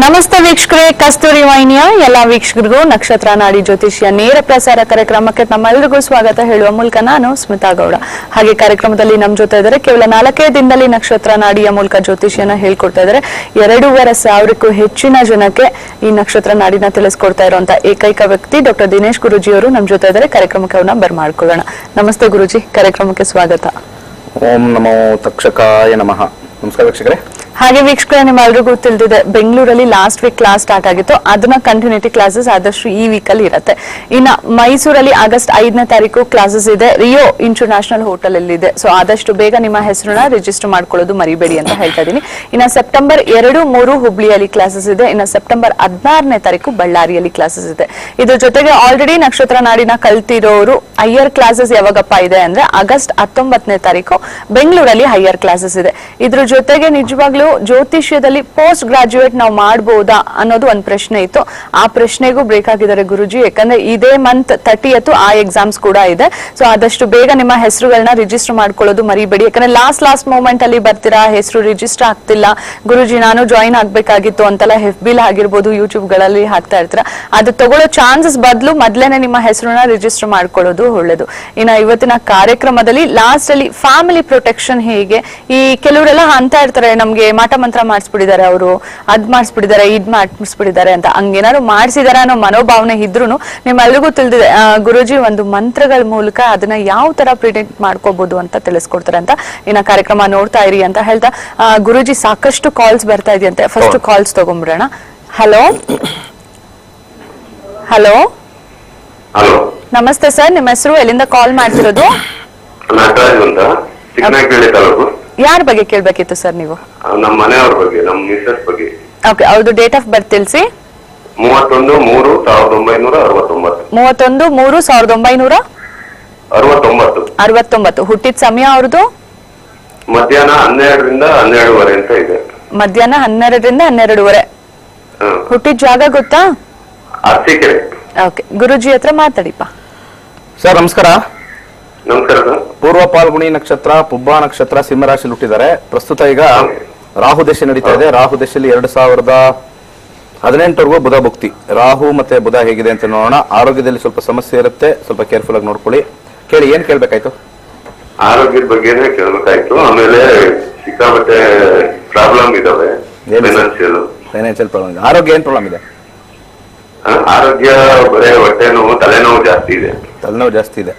ನಮಸ್ತೆ ವೀಕ್ಷಕರೇ, ಕಸ್ತೂರಿ ವಾಹಿನಿಯ ಎಲ್ಲ ವೀಕ್ಷಕರಿಗೂ ನಕ್ಷತ್ರ ನಾಡಿ ಜ್ಯೋತಿಷ್ಯ ನೇರ ಪ್ರಸಾರ ಕಾರ್ಯಕ್ರಮಕ್ಕೆ ತಮ್ಮೆಲ್ಲರಿಗೂ ಸ್ವಾಗತ ಹೇಳುವ ಮೂಲಕ ನಾನು ಸ್ಮಿತಾ ಗೌಡ. ಹಾಗೆ ಕಾರ್ಯಕ್ರಮದಲ್ಲಿ ನಮ್ಮ ಜೊತೆ ಇದ್ದಾರೆ ಕೇವಲ 4 ದಿನದಲ್ಲಿ ನಕ್ಷತ್ರ ನಾಡಿಯ ಮೂಲಕ ಜ್ಯೋತಿಷ್ಯನ ಹೇಳ್ಕೊಡ್ತಾ ಇದ್ದಾರೆ. 2,500ಕ್ಕೂ ಹೆಚ್ಚಿನ ಜನಕ್ಕೆ ಈ ನಕ್ಷತ್ರ ನಾಡಿನ ತಿಳಿಸ್ಕೊಡ್ತಾ ಇರುವಂತ ಏಕೈಕ ವ್ಯಕ್ತಿ ಡಾಕ್ಟರ್ ದಿನೇಶ್ ಗುರುಜಿ ಅವರು ನಮ್ಮ ಜೊತೆ ಇದ್ದಾರೆ. ಕಾರ್ಯಕ್ರಮಕ್ಕೆ ಅವ್ರನ್ನ ಬರ್ಮಾಡ್ಕೊಳ್ಳೋಣ. ನಮಸ್ತೆ ಗುರುಜಿ, ಕಾರ್ಯಕ್ರಮಕ್ಕೆ ಸ್ವಾಗತ. ಓಂ ನಮೋ ತಕ್ಷಕಾಯ ನಮಃ. ನಮಸ್ಕಾರ ವೀಕ್ಷಕರೇ. ಹಾಗೆ ವೀಕ್ಷಕರೇ, ನಿಮ್ಮೆಲ್ಲರಿಗೂ ತಿಳಿದಿದೆ, ಬೆಂಗಳೂರಲ್ಲಿ ಲಾಸ್ಟ್ ವೀಕ್ ಕ್ಲಾಸ್ ಸ್ಟಾರ್ಟ್ ಆಗಿತ್ತು. ಅದನ್ನ ಕಂಟಿನ್ಯೂಟಿ ಕ್ಲಾಸಸ್ ಆದಷ್ಟು ಈ ವೀಕ್ ಅಲ್ಲಿ ಇರುತ್ತೆ. ಇನ್ನ ಮೈಸೂರಲ್ಲಿ ಆಗಸ್ಟ್ 5ನೇ ತಾರೀಕು ಕ್ಲಾಸಸ್ ಇದೆ, ರಿಯೋ ಇಂಟರ್ನ್ಯಾಷನಲ್ ಹೋಟೆಲ್ ಅಲ್ಲಿ ಇದೆ. ಸೊ ಆದಷ್ಟು ಬೇಗ ನಿಮ್ಮ ಹೆಸರನ್ನ ರಿಜಿಸ್ಟರ್ ಮಾಡ್ಕೊಳ್ಳೋದು ಮರಿಬೇಡಿ ಅಂತ ಹೇಳ್ತಾ ಇದೀನಿ. ಇನ್ನ ಸೆಪ್ಟೆಂಬರ್ 2, 3 ಹುಬ್ಳಿಯಲ್ಲಿ ಕ್ಲಾಸಸ್ ಇದೆ. ಇನ್ನ ಸೆಪ್ಟೆಂಬರ್ 16ನೇ ತಾರೀಕು ಬಳ್ಳಾರಿಯಲ್ಲಿ ಕ್ಲಾಸಸ್ ಇದೆ. ಇದ್ರ ಜೊತೆಗೆ ಆಲ್ರೆಡಿ ನಕ್ಷತ್ರ ನಾಡಿನ ಕಲ್ತಿರೋರು ಹೈಯರ್ ಕ್ಲಾಸಸ್ ಯಾವಾಗಪ್ಪ ಇದೆ ಅಂದ್ರೆ ಆಗಸ್ಟ್ 19ನೇ ತಾರೀಕು ಬೆಂಗಳೂರಲ್ಲಿ ಹೈಯರ್ ಕ್ಲಾಸಸ್ ಇದೆ. ಇದ್ರ ಜೊತೆಗೆ ನಿಜವಾಗ್ಲೂ ಜ್ಯೋತಿಷ್ಯದಲ್ಲಿ ಪೋಸ್ಟ್ ಗ್ರಾಜುಯೇಟ್ ನಾವು ಮಾಡಬಹುದಾ ಅನ್ನೋದು ಒಂದು ಪ್ರಶ್ನೆ ಇತ್ತು. ಆ ಪ್ರಶ್ನೆಗೂ ಬ್ರೇಕ್ ಆಗಿದ್ದಾರೆ ಗುರುಜಿ. ಯಾಕಂದ್ರೆ ಇದೇ ಮಂತ್ 30th ಆ ಎಕ್ಸಾಮ್ಸ್ ಕೂಡ ಇದೆ. ಸೊ ಆದಷ್ಟು ಬೇಗ ನಿಮ್ಮ ಹೆಸರುಗಳನ್ನ ರಿಜಿಸ್ಟರ್ ಮಾಡ್ಕೊಳ್ಳೋದು ಮರಿಬೇಡಿ. ಯಾಕಂದ್ರೆ ಲಾಸ್ಟ್ ಮೂಮೆಂಟ್ ಅಲ್ಲಿ ಬರ್ತೀರಾ, ಹೆಸರು ರಿಜಿಸ್ಟರ್ ಆಗ್ತಿಲ್ಲ, ಗುರುಜಿ ನಾನು ಜಾಯಿನ್ ಆಗ್ಬೇಕಾಗಿತ್ತು ಅಂತೆಲ್ಲ FB ಆಗಿರ್ಬೋದು, ಯೂಟ್ಯೂಬ್ ಗಳಲ್ಲಿ ಹಾಕ್ತಾ ಇರ್ತೀರಾ. ಅದು ತಗೊಳ್ಳೋ ಚಾನ್ಸಸ್ ಬದಲು ಮೊದ್ಲೇನೆ ನಿಮ್ಮ ಹೆಸರನ್ನ ರಿಜಿಸ್ಟರ್ ಮಾಡ್ಕೊಳ್ಳೋದು ಒಳ್ಳೇದು. ಇನ್ನ ಇವತ್ತಿನ ಕಾರ್ಯಕ್ರಮದಲ್ಲಿ ಲಾಸ್ಟ್ ಅಲ್ಲಿ ಫ್ಯಾಮಿಲಿ ಪ್ರೊಟೆಕ್ಷನ್ ಹೇಗೆ, ಈ ಕೆಲವರೆಲ್ಲ ಅಂತ ಇರ್ತಾರೆ, ನಮ್ಗೆ ಮಾಟ ಮಂತ್ರ ಮಾಡಿಸ್ಬಿಟ್ಟಿದ್ದಾರೆ, ಅವರು ಅದ್ ಮಾಡಿಸ್ಬಿಟ್ಟಿದ್ದಾರೆ, ಇದ್ ಮಾಡಿಸ್ಬಿಟ್ಟಿದ್ದಾರೆ ಅಂತ. ಹಂಗೇನಾದ್ರು ಮಾಡಿಸಿದಾರೆ ಅನ್ನೋ ಮನೋಭಾವನೆ ಇದ್ರು ನಿಮ್ಮೆಲ್ರಿಗೂ ತಿಳಿದಿದೆ ಗುರುಜಿ ಒಂದು ಮಂತ್ರಗಳ ಮೂಲಕ ಅದನ್ನ ಯಾವ ತರ ಪ್ರಿಡಿಕ್ಟ್ ಮಾಡ್ಕೋಬಹುದು ಅಂತ ತಿಳಿಸ್ಕೊಡ್ತಾರೆ ಅಂತ. ಇನ್ನ ಕಾರ್ಯಕ್ರಮ ನೋಡ್ತಾ ಇರಿ ಅಂತ ಹೇಳ್ತಾ ಗುರುಜಿ ಸಾಕಷ್ಟು ಕಾಲ್ಸ್ ಬರ್ತಾ ಇದೆಯಂತೆ. ಫಸ್ಟ್ ಕಾಲ್ಸ್ ತಗೊಂಡ್ಬಿಡೋಣ. ಹಲೋ ಹಲೋ ನಮಸ್ತೆ ಸರ್, ನಿಮ್ಮ ಹೆಸರು, ಎಲ್ಲಿಂದ ಕಾಲ್ ಮಾಡ್ತಿರೋದು? ಯಾರ ಬಗ್ಗೆ ಕೇಳ್ಬೇಕಿತ್ತು ಸರ್ ನೀವು? ನಮ್ಮ ಮನೆಯವ್ರ ಬಗ್ಗೆ, ನಮ್ಮ ಮಿಸಸ್ ಬಗ್ಗೆ. ಓಕೆ, ಅವ್ರದ್ದು ಡೇಟ್ ಆಫ್ ಬರ್ತ್ ತಿಳಿಸಿ. 31/3/1969. ಹುಟ್ಟಿದ ಸಮಯ ಅವ್ರದ್ದು ಮಧ್ಯಾಹ್ನ 12ರಿಂದ 12:30 ಅಂತ ಇದೆ. ಮಧ್ಯಾಹ್ನ 12ರಿಂದ 12:30. ಹುಟ್ಟಿದ ಜಾಗ ಗೊತ್ತಾ? ಅರಸೀಕೆರೆ. ಓಕೆ, ಗುರುಜಿ ಹತ್ರ ಮಾತಾಡಿಪ್ಪ. ಸರ್ ನಮಸ್ಕಾರ. ನಮಸ್ಕಾರ ಸರ್. ಪೂರ್ವ ಪಾಲ್ಗುಣಿ ನಕ್ಷತ್ರ, ಪುಬ್ಬ ನಕ್ಷತ್ರ, ಸಿಂಹರಾಶಿ ಹುಟ್ಟಿದ್ದಾರೆ. ಪ್ರಸ್ತುತ ಈಗ ರಾಹು ದಶೆ ನಡೀತಾ ಇದೆ. ರಾಹು ದಶೆಯಲ್ಲಿ 2018ವರೆಗೂ ಬುಧ ಭುಕ್ತಿ. ರಾಹು ಮತ್ತೆ ಬುಧ ಹೇಗಿದೆ ಅಂತ ನೋಡೋಣ. ಆರೋಗ್ಯದಲ್ಲಿ ಸ್ವಲ್ಪ ಸಮಸ್ಯೆ ಇರುತ್ತೆ, ಸ್ವಲ್ಪ ಕೇರ್ಫುಲ್ ಆಗಿ ನೋಡ್ಕೊಳ್ಳಿ. ಕೇಳಿ, ಏನ್ ಕೇಳ್ಬೇಕಾಯ್ತು? ಆರೋಗ್ಯದ ಬಗ್ಗೆನೇ ಕೇಳ್ಬೇಕಾಯ್ತು. ಆಮೇಲೆ ಸಿಕ್ಕಾಪಟ್ಟೆ ಪ್ರಾಬ್ಲಮ್ ಇದಾವೆ. Financial problem. ಆರೋಗ್ಯ ಏನ್ ಪ್ರಾಬ್ಲಮ್ ಇದೆ? ಆರೋಗ್ಯ ಬರೇ ಹೊಟ್ಟೆ ನೋವು, ತಲೆನೋವು ಜಾಸ್ತಿ ಇದೆ. ತಲೆನೋವು ಜಾಸ್ತಿ ಇದೆ.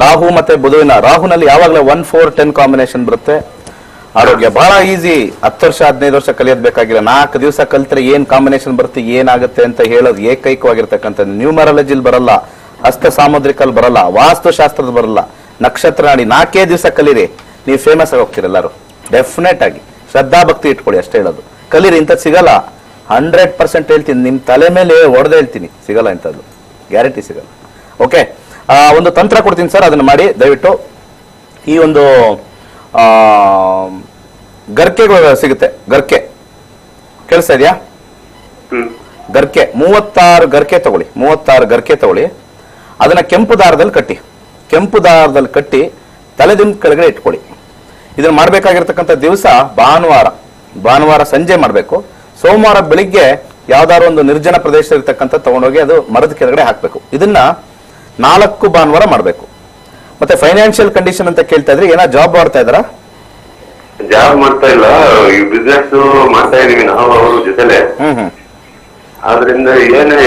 ರಾಹು ಮತ್ತೆ ಬುಧವಿನ, ರಾಹುನಲ್ಲಿ ಯಾವಾಗಲೂ 1, 4, 10 ಕಾಂಬಿನೇಷನ್ ಬರುತ್ತೆ. ಆರೋಗ್ಯ ಬಹಳ ಈಸಿ. 10 ವರ್ಷ 15 ವರ್ಷ ಕಲಿಯೋದ್ ಬೇಕಾಗಿಲ್ಲ. 4 ದಿವಸ ಕಲ್ತ್ರೆ ಏನ್ ಕಾಂಬಿನೇಷನ್ ಬರುತ್ತೆ, ಏನಾಗುತ್ತೆ ಅಂತ ಹೇಳೋದು ಏಕೈಕವಾಗಿರ್ತಕ್ಕಂಥ. ನ್ಯೂಮರಾಲಜಿಲ್ ಬರಲ್ಲ, ಹಸ್ತ ಸಾಮುದ್ರಿಕಲ್ ಬರಲ್ಲ, ವಾಸ್ತುಶಾಸ್ತ್ರದ ಬರಲ್ಲ, ನಕ್ಷತ್ರ ನಾಡಿ 4 ದಿವಸ ಕಲೀರಿ, ನೀವು ಫೇಮಸ್ ಆಗಿ ಹೋಗ್ತೀರಿ ಎಲ್ಲರೂ. ಡೆಫಿನೆಟ್ ಆಗಿ ಶ್ರದ್ಧಾ ಭಕ್ತಿ ಇಟ್ಕೊಳ್ಳಿ, ಅಷ್ಟೇ ಹೇಳೋದು. ಕಲೀರಿ, ಇಂಥದ್ದು ಸಿಗಲ್ಲ. 100% ಹೇಳ್ತೀನಿ, ನಿಮ್ ತಲೆ ಮೇಲೆ ಹೊಡೆದು ಹೇಳ್ತೀನಿ, ಸಿಗಲ್ಲ ಇಂಥದ್ದು, ಗ್ಯಾರಂಟಿ ಸಿಗಲ್ಲ. ಓಕೆ, ಒಂದು ತಂತ್ರ ಕೊಡ್ತೀನಿ ಸರ್, ಅದನ್ನ ಮಾಡಿ ದಯವಿಟ್ಟು. ಈ ಒಂದು ಗರ್ಕೆಗಳು ಸಿಗುತ್ತೆ, ಗರ್ಕೆ ಕೇಳಿಸ್ತಾ ಇದೆಯಾ? ಗರ್ಕೆ 36 ಗರ್ಕೆ ತಗೊಳ್ಳಿ. 36 ಗರ್ಕೆ ತಗೊಳ್ಳಿ, ಅದನ್ನ ಕೆಂಪು ದಾರದಲ್ಲಿ ಕಟ್ಟಿ. ಕೆಂಪು ದಾರದಲ್ಲಿ ಕಟ್ಟಿ ತಲೆದಿಂದ ಕೆಳಗಡೆ ಇಟ್ಕೊಳ್ಳಿ. ಇದನ್ನ ಮಾಡ್ಬೇಕಾಗಿರ್ತಕ್ಕಂಥ ದಿವಸ ಭಾನುವಾರ ಸಂಜೆ ಮಾಡಬೇಕು. ಸೋಮವಾರ ಬೆಳಿಗ್ಗೆ ಯಾವ್ದಾದ್ರು ಒಂದು ನಿರ್ಜನ ಪ್ರದೇಶ ಇರತಕ್ಕಂಥ ತಗೊಂಡೋಗಿ ಅದು ಮರದ ಕೆಳಗಡೆ ಹಾಕ್ಬೇಕು. ಇದನ್ನ 4 ಭಾನುವಾರ ಮಾಡ್ಬೇಕು. ಮತ್ತೆ ಫೈನಾನ್ಷಿಯಲ್ ಕಂಡೀಷನ್ ಅಂತ ಕೇಳ್ತಾ ಇದ್ರಿ, ಏನೋ ಜಾಬ್ ಮಾಡ್ತಾ ಇದಾರಾ? ಜಾಬ್ ಮಾಡ್ತಾ ಇಲ್ಲ, ಈ ಬಿಸ್ನೆಸ್ ಮಾಡ್ತಾ ಇದೀವಿ ನಾವು ಅವ್ರ ಜೊತೆಲೆ. ಆದ್ರಿಂದ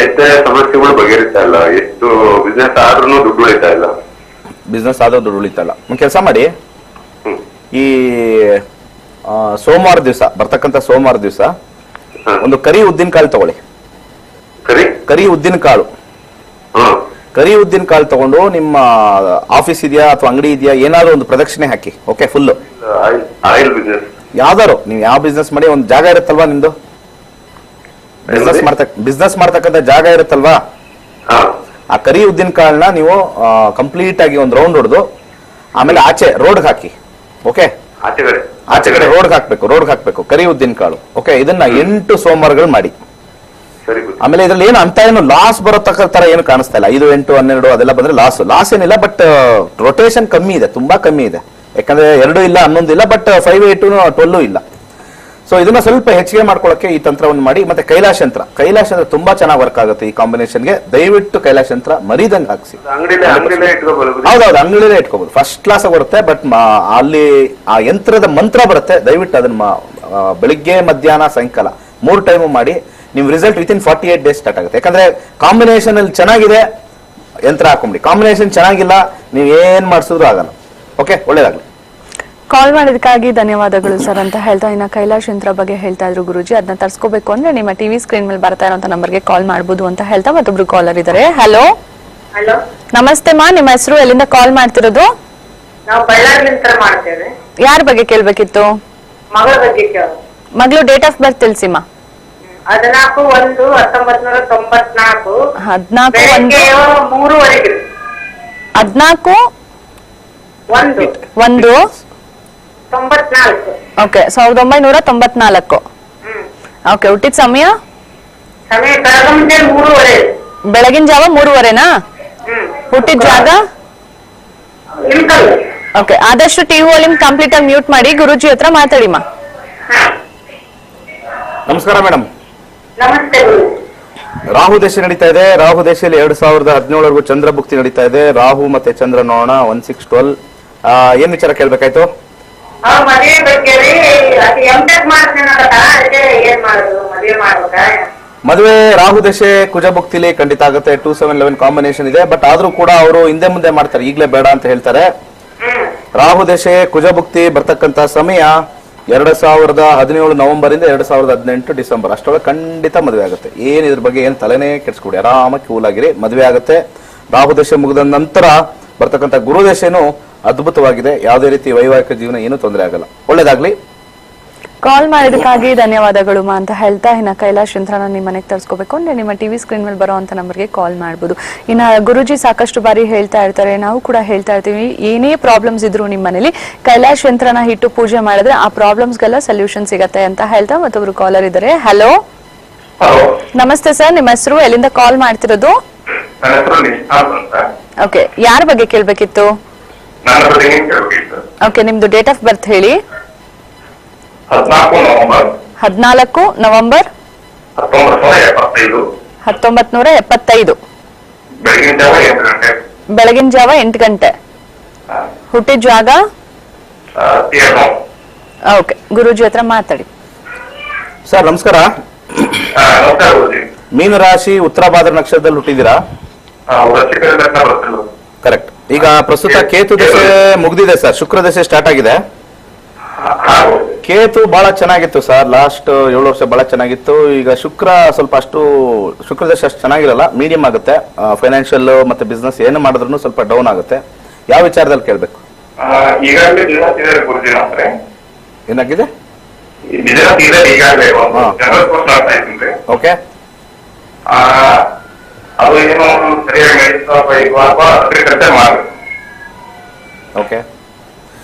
ಎಷ್ಟೇ ಸಮಸ್ಯೆಗಳು ಬಗೆಹರಿತಾ ಇಲ್ಲ. ಎಷ್ಟು ಬಿಸ್ನೆಸ್ ಆದ್ರೂ ದುಡ್ಡು ಉಳಿತಾ ಇಲ್ಲ. ಬಿಸ್ನೆಸ್ ಆದ್ರೂ ದುಡ್ಡು ಉಳಿತಾ ಇಲ್ಲ. ಒಂದು ಕೆಲಸ ಮಾಡಿ, ಈ ಸೋಮವಾರ ದಿವಸ ಬರ್ತಕ್ಕಂಥ ಸೋಮವಾರ ದಿವಸ ಒಂದು ಕರಿ ಉದ್ದಿನ ಕಾಳು ತಗೊಳ್ಳಿ. ಕರಿ ಉದ್ದಿನ ಕಾಳು ತಗೊಂಡು ನಿಮ್ಮ ಆಫೀಸ್ ಇದೆಯಾ ಅಥವಾ ಅಂಗಡಿ ಇದೆಯಾ, ಏನಾದ್ರು ಒಂದು ಪ್ರದಕ್ಷಿಣೆ ಹಾಕಿ. ಓಕೆ, ಫುಲ್ ಆಯಿಲ್ ಬಿಸ್ನೆಸ್ ಯಾವ್ದಾರು ನೀವು ಯಾವ ಬಿಸ್ನೆಸ್ ಮಾಡಿ, ಒಂದು ಜಾಗ ಇರುತ್ತಲ್ವಾ ನಿಮ್ದು, ಬಿಸ್ನೆಸ್ ಮಾಡ್ತಕ್ಕಂಥ ಜಾಗ ಇರುತ್ತಲ್ವಾ, ಆ ಕರಿ ಉದ್ದಿನ ಕಾಳನ್ನ ನೀವು ಕಂಪ್ಲೀಟ್ ಆಗಿ ಒಂದು ರೌಂಡ್ ಹೊಡೆದು ಆಮೇಲೆ ಆಚೆ ರೋಡ್ಗೆ ಹಾಕಿ. ಓಕೆ, ಆಚೆ ಕಡೆ ರೋಡ್ಗೆ ಹಾಕ್ಬೇಕು ಕರಿ ಉದ್ದಿನ ಕಾಳು. ಓಕೆ, ಇದನ್ನ 8 ಸೋಮವಾರಗಳು ಮಾಡಿ. ಆಮೇಲೆ ಇದ್ರಲ್ಲಿ ಏನು ಲಾಸ್ ಬರೋತಕ್ಕ ತರ ಏನು ಕಾಣಿಸ್ತಾ ಇಲ್ಲ. 5, 8, 12 ಅದೆಲ್ಲ ಬಂದ್ರೆ ಲಾಸ್ ಏನಿಲ್ಲ. ಬಟ್ ರೊಟೇಷನ್ ಕಮ್ಮಿ ಇದೆ, ತುಂಬಾ ಕಮ್ಮಿ ಇದೆ. ಯಾಕಂದ್ರೆ 2 ಇಲ್ಲ, 11 ಇಲ್ಲ, ಬಟ್ 5, 8, 12 ಇಲ್ಲ. ಸೊ ಇದನ್ನ ಸ್ವಲ್ಪ ಹೆಚ್ಚಿಗೆ ಮಾಡ್ಕೊಳ್ಳೋಕೆ ಈ ತಂತ್ರವನ್ನು ಮಾಡಿ. ಮತ್ತೆ ಕೈಲಾಶ ಯಂತ್ರ ತುಂಬಾ ಚೆನ್ನಾಗಿ ವರ್ಕ್ ಆಗುತ್ತೆ ಈ ಕಾಂಬಿನೇಷನ್ಗೆ. ದಯವಿಟ್ಟು ಕೈಲಾಶ ಯಂತ್ರ ಮರಿದಂಗೆ ಹಾಕ್ಸಿ. ಅಂಗಡಿಲೇ ಇಟ್ಕೋಬಹುದು. ಹೌದೌದು, ಅಂಗಡಿಲೇ ಇಟ್ಕೋಬಹುದು. ಫಸ್ಟ್ ಕ್ಲಾಸ್ ಬರುತ್ತೆ. ಬಟ್ ಅಲ್ಲಿ ಆ ಯಂತ್ರದ ಮಂತ್ರ ಬರುತ್ತೆ. ದಯವಿಟ್ಟು ಅದನ್ನ ಬೆಳಿಗ್ಗೆ ಮಧ್ಯಾಹ್ನ ಸಾಯಂಕಾಲ 3 ಟೈಮು ಮಾಡಿ. ನಿಮ್ ರಿಸಲ್ಟ್ ವಿತಿನ್ 48 ಡೇಸ್ ಸ್ಟಾರ್ಟ್ ಆಗುತ್ತೆ. ಯಾಕಂದ್ರೆ ಕಾಂಬಿನೇಷನ್ ಅಲ್ಲಿ ಚೆನ್ನಾಗಿದೆ, ಯಂತ್ರ ಹಾಕೊಂಬಿಡಿ. ಕಾಂಬಿನೇಷನ್ ಚೆನ್ನಾಗಿಲ್ಲ, ನೀವ್ ಏನ್ ಮಾಡಿಸಿದ್ರು ಆಗಲ್ಲ. ಓಕೆ, ಒಳ್ಳೇದಾಗ್ಲಿ. ಕಾಲ್ ಮಾಡಿದಕ್ಕಾಗಿ ಧನ್ಯವಾದಗಳು ಸರ್ ಅಂತ ಹೇಳ್ತಾ, ಇನ್ನ ಕೈಲಾಶ್ ಯಂತ್ರ ಬಗ್ಗೆ ಹೇಳ್ತಾ ಇದ್ರು ಗುರುಜಿ. ಅದನ್ನ ತರ್ಸ್ಕೋಬೇಕು ಅಂದ್ರೆ ನಿಮ್ಮ ಟಿವಿ ಸ್ಕ್ರೀನ್ ಮೇಲೆ ಬರ್ತಾ ಇರೋಂತ ನಂಬರ್ಗೆ ಕಾಲ್ ಮಾಡಬಹುದು ಅಂತ ಹೇಳ್ತಾ, ಮತ್ತೊಬ್ರು ಕಾಲರ್ ಇದಾರೆ. ಹಲೋ, ಹಲೋ, ನಮಸ್ತೆ ಮಾ, ನಿಮ್ಮ ಹೆಸರು, ಎಲ್ಲಿಂದ ಕಾಲ್ ಮಾಡ್ತಿರೋದು? ನಾವು ಬಳ್ಳಾರಿಲಿಂದ ಮಾಡ್ತೇವೆ. ಯಾರ ಬಗ್ಗೆ ಕೇಳ್ಬೇಕಿತ್ತು? ಮಗಳ ಬಗ್ಗೆ ಕೇಳು. ಮಗಳು ಡೇಟ್ ಆಫ್ ಬರ್ತ್ ತಿಳಿಸಿಮ್ಮ. 14/1/1994. 14/1/3 ಓಕೆ, 1994. ಓಕೆ, ಹುಟ್ಟಿದ ಸಮಯ ಬೆಳಗಿನ ಜಾವ 3:30ನಾ? ಹುಟ್ಟಿದ ಜಾಗ ಓಕೆ. ಆದಷ್ಟು ಟಿವಿ ವಾಲ್ಯೂಮ್ ಕಂಪ್ಲೀಟ್ ಆಗಿ ಮ್ಯೂಟ್ ಮಾಡಿ. ಗುರುಜಿ ಹತ್ರ ಮಾತಾಡಿಮ್ಮ. ನಮಸ್ಕಾರ ಮೇಡಮ್. ನಮಸ್ತೆ. ರಾಹು ದೇಶ ನಡೀತಾ ಇದೆ. ರಾಹು ದೇಶದಲ್ಲಿ 2017ವರೆಗೂ ಚಂದ್ರ ಭುಕ್ತಿ ನಡೀತಾ ಇದೆ. ರಾಹು ಮತ್ತೆ ಚಂದ್ರ ನೋಡೋಣ. 1612 ಏನ್ ವಿಚಾರ ಕೇಳ್ಬೇಕಾಯ್ತು? ಮದುವೆ ಬಗ್ಗೆ ಮದುವೆ ರಾಹು ದೇಶ ಕುಜ ಭುಕ್ತಿಲಿ ಖಂಡಿತ ಆಗುತ್ತೆ. 2711 ಕಾಂಬಿನೇಷನ್ ಇದೆ. ಬಟ್ ಆದ್ರೂ ಕೂಡ ಅವರು ಹಿಂದೆ ಮುಂದೆ ಮಾಡ್ತಾರೆ, ಈಗ್ಲೇ ಬೇಡ ಅಂತ ಹೇಳ್ತಾರೆ. ರಾಹು ದೇಶ ಕುಜ ಭುಕ್ತಿ ಬರ್ತಕ್ಕಂತ ಸಮಯ 2017 ನವೆಂಬರ್ ಇಂದ 2018 ಡಿಸೆಂಬರ್ ಅಷ್ಟೊಳಗೆ ಖಂಡಿತ ಮದುವೆ ಆಗುತ್ತೆ. ಏನ್ ಇದ್ರ ಬಗ್ಗೆ ಏನ್ ತಲೆನೇ ಕೆಡ್ಸ್ಕೊಡಿ, ಆರಾಮಾಗಿ ಕೂಲ್ ಆಗಿರಿ, ಮದುವೆ ಆಗುತ್ತೆ. ರಾಹು ದೇಶ ಮುಗಿದ ನಂತರ ಬರ್ತಕ್ಕಂಥ ಗುರು ದೇಶನು ಅದ್ಭುತವಾಗಿದೆ. ಯಾವುದೇ ರೀತಿ ವೈವಾಹಿಕ ಜೀವನ ಏನು ತೊಂದರೆ ಆಗಲ್ಲ. ಒಳ್ಳೇದಾಗ್ಲಿ. ಕಾಲ್ ಮಾಡಿದಕ್ಕಾಗಿ ಧನ್ಯವಾದಗಳು ಮಾ ಅಂತ ಹೇಳ್ತಾ, ಇನ್ನ ಕೈಲಾಶ್ ಯಂತ್ರನ ನಿಮ್ಮ ಮನೆಗೆ ತರಿಸ್ಕೋಬೇಕು ಅಂದ್ರೆ ನಿಮ್ಮ ಟಿವಿ ಸ್ಕ್ರೀನ್ ಮೇಲೆ ಬರೋ ಅಂತ ನಂಬರ್ಗೆ ಕಾಲ್ ಮಾಡಬಹುದು. ಇನ್ನ ಗುರುಜಿ ಸಾಕಷ್ಟು ಬಾರಿ ಹೇಳ್ತಾ ಇರ್ತಾರೆ, ನಾವು ಕೂಡ ಹೇಳ್ತಾ ಇರ್ತೀವಿ, ಏನೇ ಪ್ರಾಬ್ಲಮ್ಸ್ ಇದ್ರು ನಿಮ್ಮ ಮನೇಲಿ ಕೈಲಾಶ್ ಯಂತ್ರನ ಇಟ್ಟು ಪೂಜೆ ಮಾಡಿದ್ರೆ ಆ ಪ್ರಾಬ್ಲಮ್ಸ್ಗೆಲ್ಲ ಸೊಲ್ಯೂಷನ್ ಸಿಗತ್ತೆ ಅಂತ ಹೇಳ್ತಾ, ಮತ್ತೊಬ್ರು ಕಾಲರ್ ಇದ್ದಾರೆ. ಹಲೋ, ನಮಸ್ತೆ ಸರ್, ನಿಮ್ಮ ಹೆಸರು, ಎಲ್ಲಿಂದ ಕಾಲ್ ಮಾಡ್ತಿರೋದು? ಓಕೆ, ಯಾರ ಬಗ್ಗೆ ಕೇಳ್ಬೇಕಿತ್ತು? ಓಕೆ, ನಿಮ್ದು ಡೇಟ್ ಆಫ್ ಬರ್ತ್ ಹೇಳಿ. 14 ನವೆಂಬರ್ 1975. ಬೆಳಗಿನ ಜಾವ 8 ಗಂಟೆ. ಹುಟ್ಟಿದ ಜಾಗ ಓಕೆ. ಗುರುಜಿ ಹತ್ರ ಮಾತಾಡಿ. ಸರ್ ನಮಸ್ಕಾರ. ಮೀನ ರಾಶಿ ಉತ್ತರಾಭಾದ್ರ ನಕ್ಷತ್ರದಲ್ಲಿ ಹುಟ್ಟಿದ್ದೀರಾ? ಕರೆಕ್ಟ್. ಈಗ ಪ್ರಸ್ತುತ ಕೇತು ದಶೆ ಮುಗ್ದಿದೆ ಸರ್, ಶುಕ್ರ ದಶೆ ಸ್ಟಾರ್ಟ್ ಆಗಿದೆ. ಕೇತು ಬಹಳ ಚೆನ್ನಾಗಿತ್ತು ಸರ್, ಲಾಸ್ಟ್ 7 ವರ್ಷ ಬಹಳ ಚೆನ್ನಾಗಿತ್ತು. ಈಗ ಶುಕ್ರ ಸ್ವಲ್ಪ ಶುಕ್ರ ದಶೆ ಅಷ್ಟು ಚೆನ್ನಾಗಿರಲ್ಲ, ಮೀಡಿಯಂ ಆಗುತ್ತೆ. ಫೈನಾನ್ಷಿಯಲ್ ಮತ್ತೆ ಬಿಸ್ನೆಸ್ ಏನು ಮಾಡಿದ್ರು ಸ್ವಲ್ಪ ಡೌನ್ ಆಗುತ್ತೆ. ಯಾವ ವಿಚಾರದಲ್ಲಿ ಕೇಳ್ಬೇಕು? ಏನಾಗಿದೆ? Okay, okay.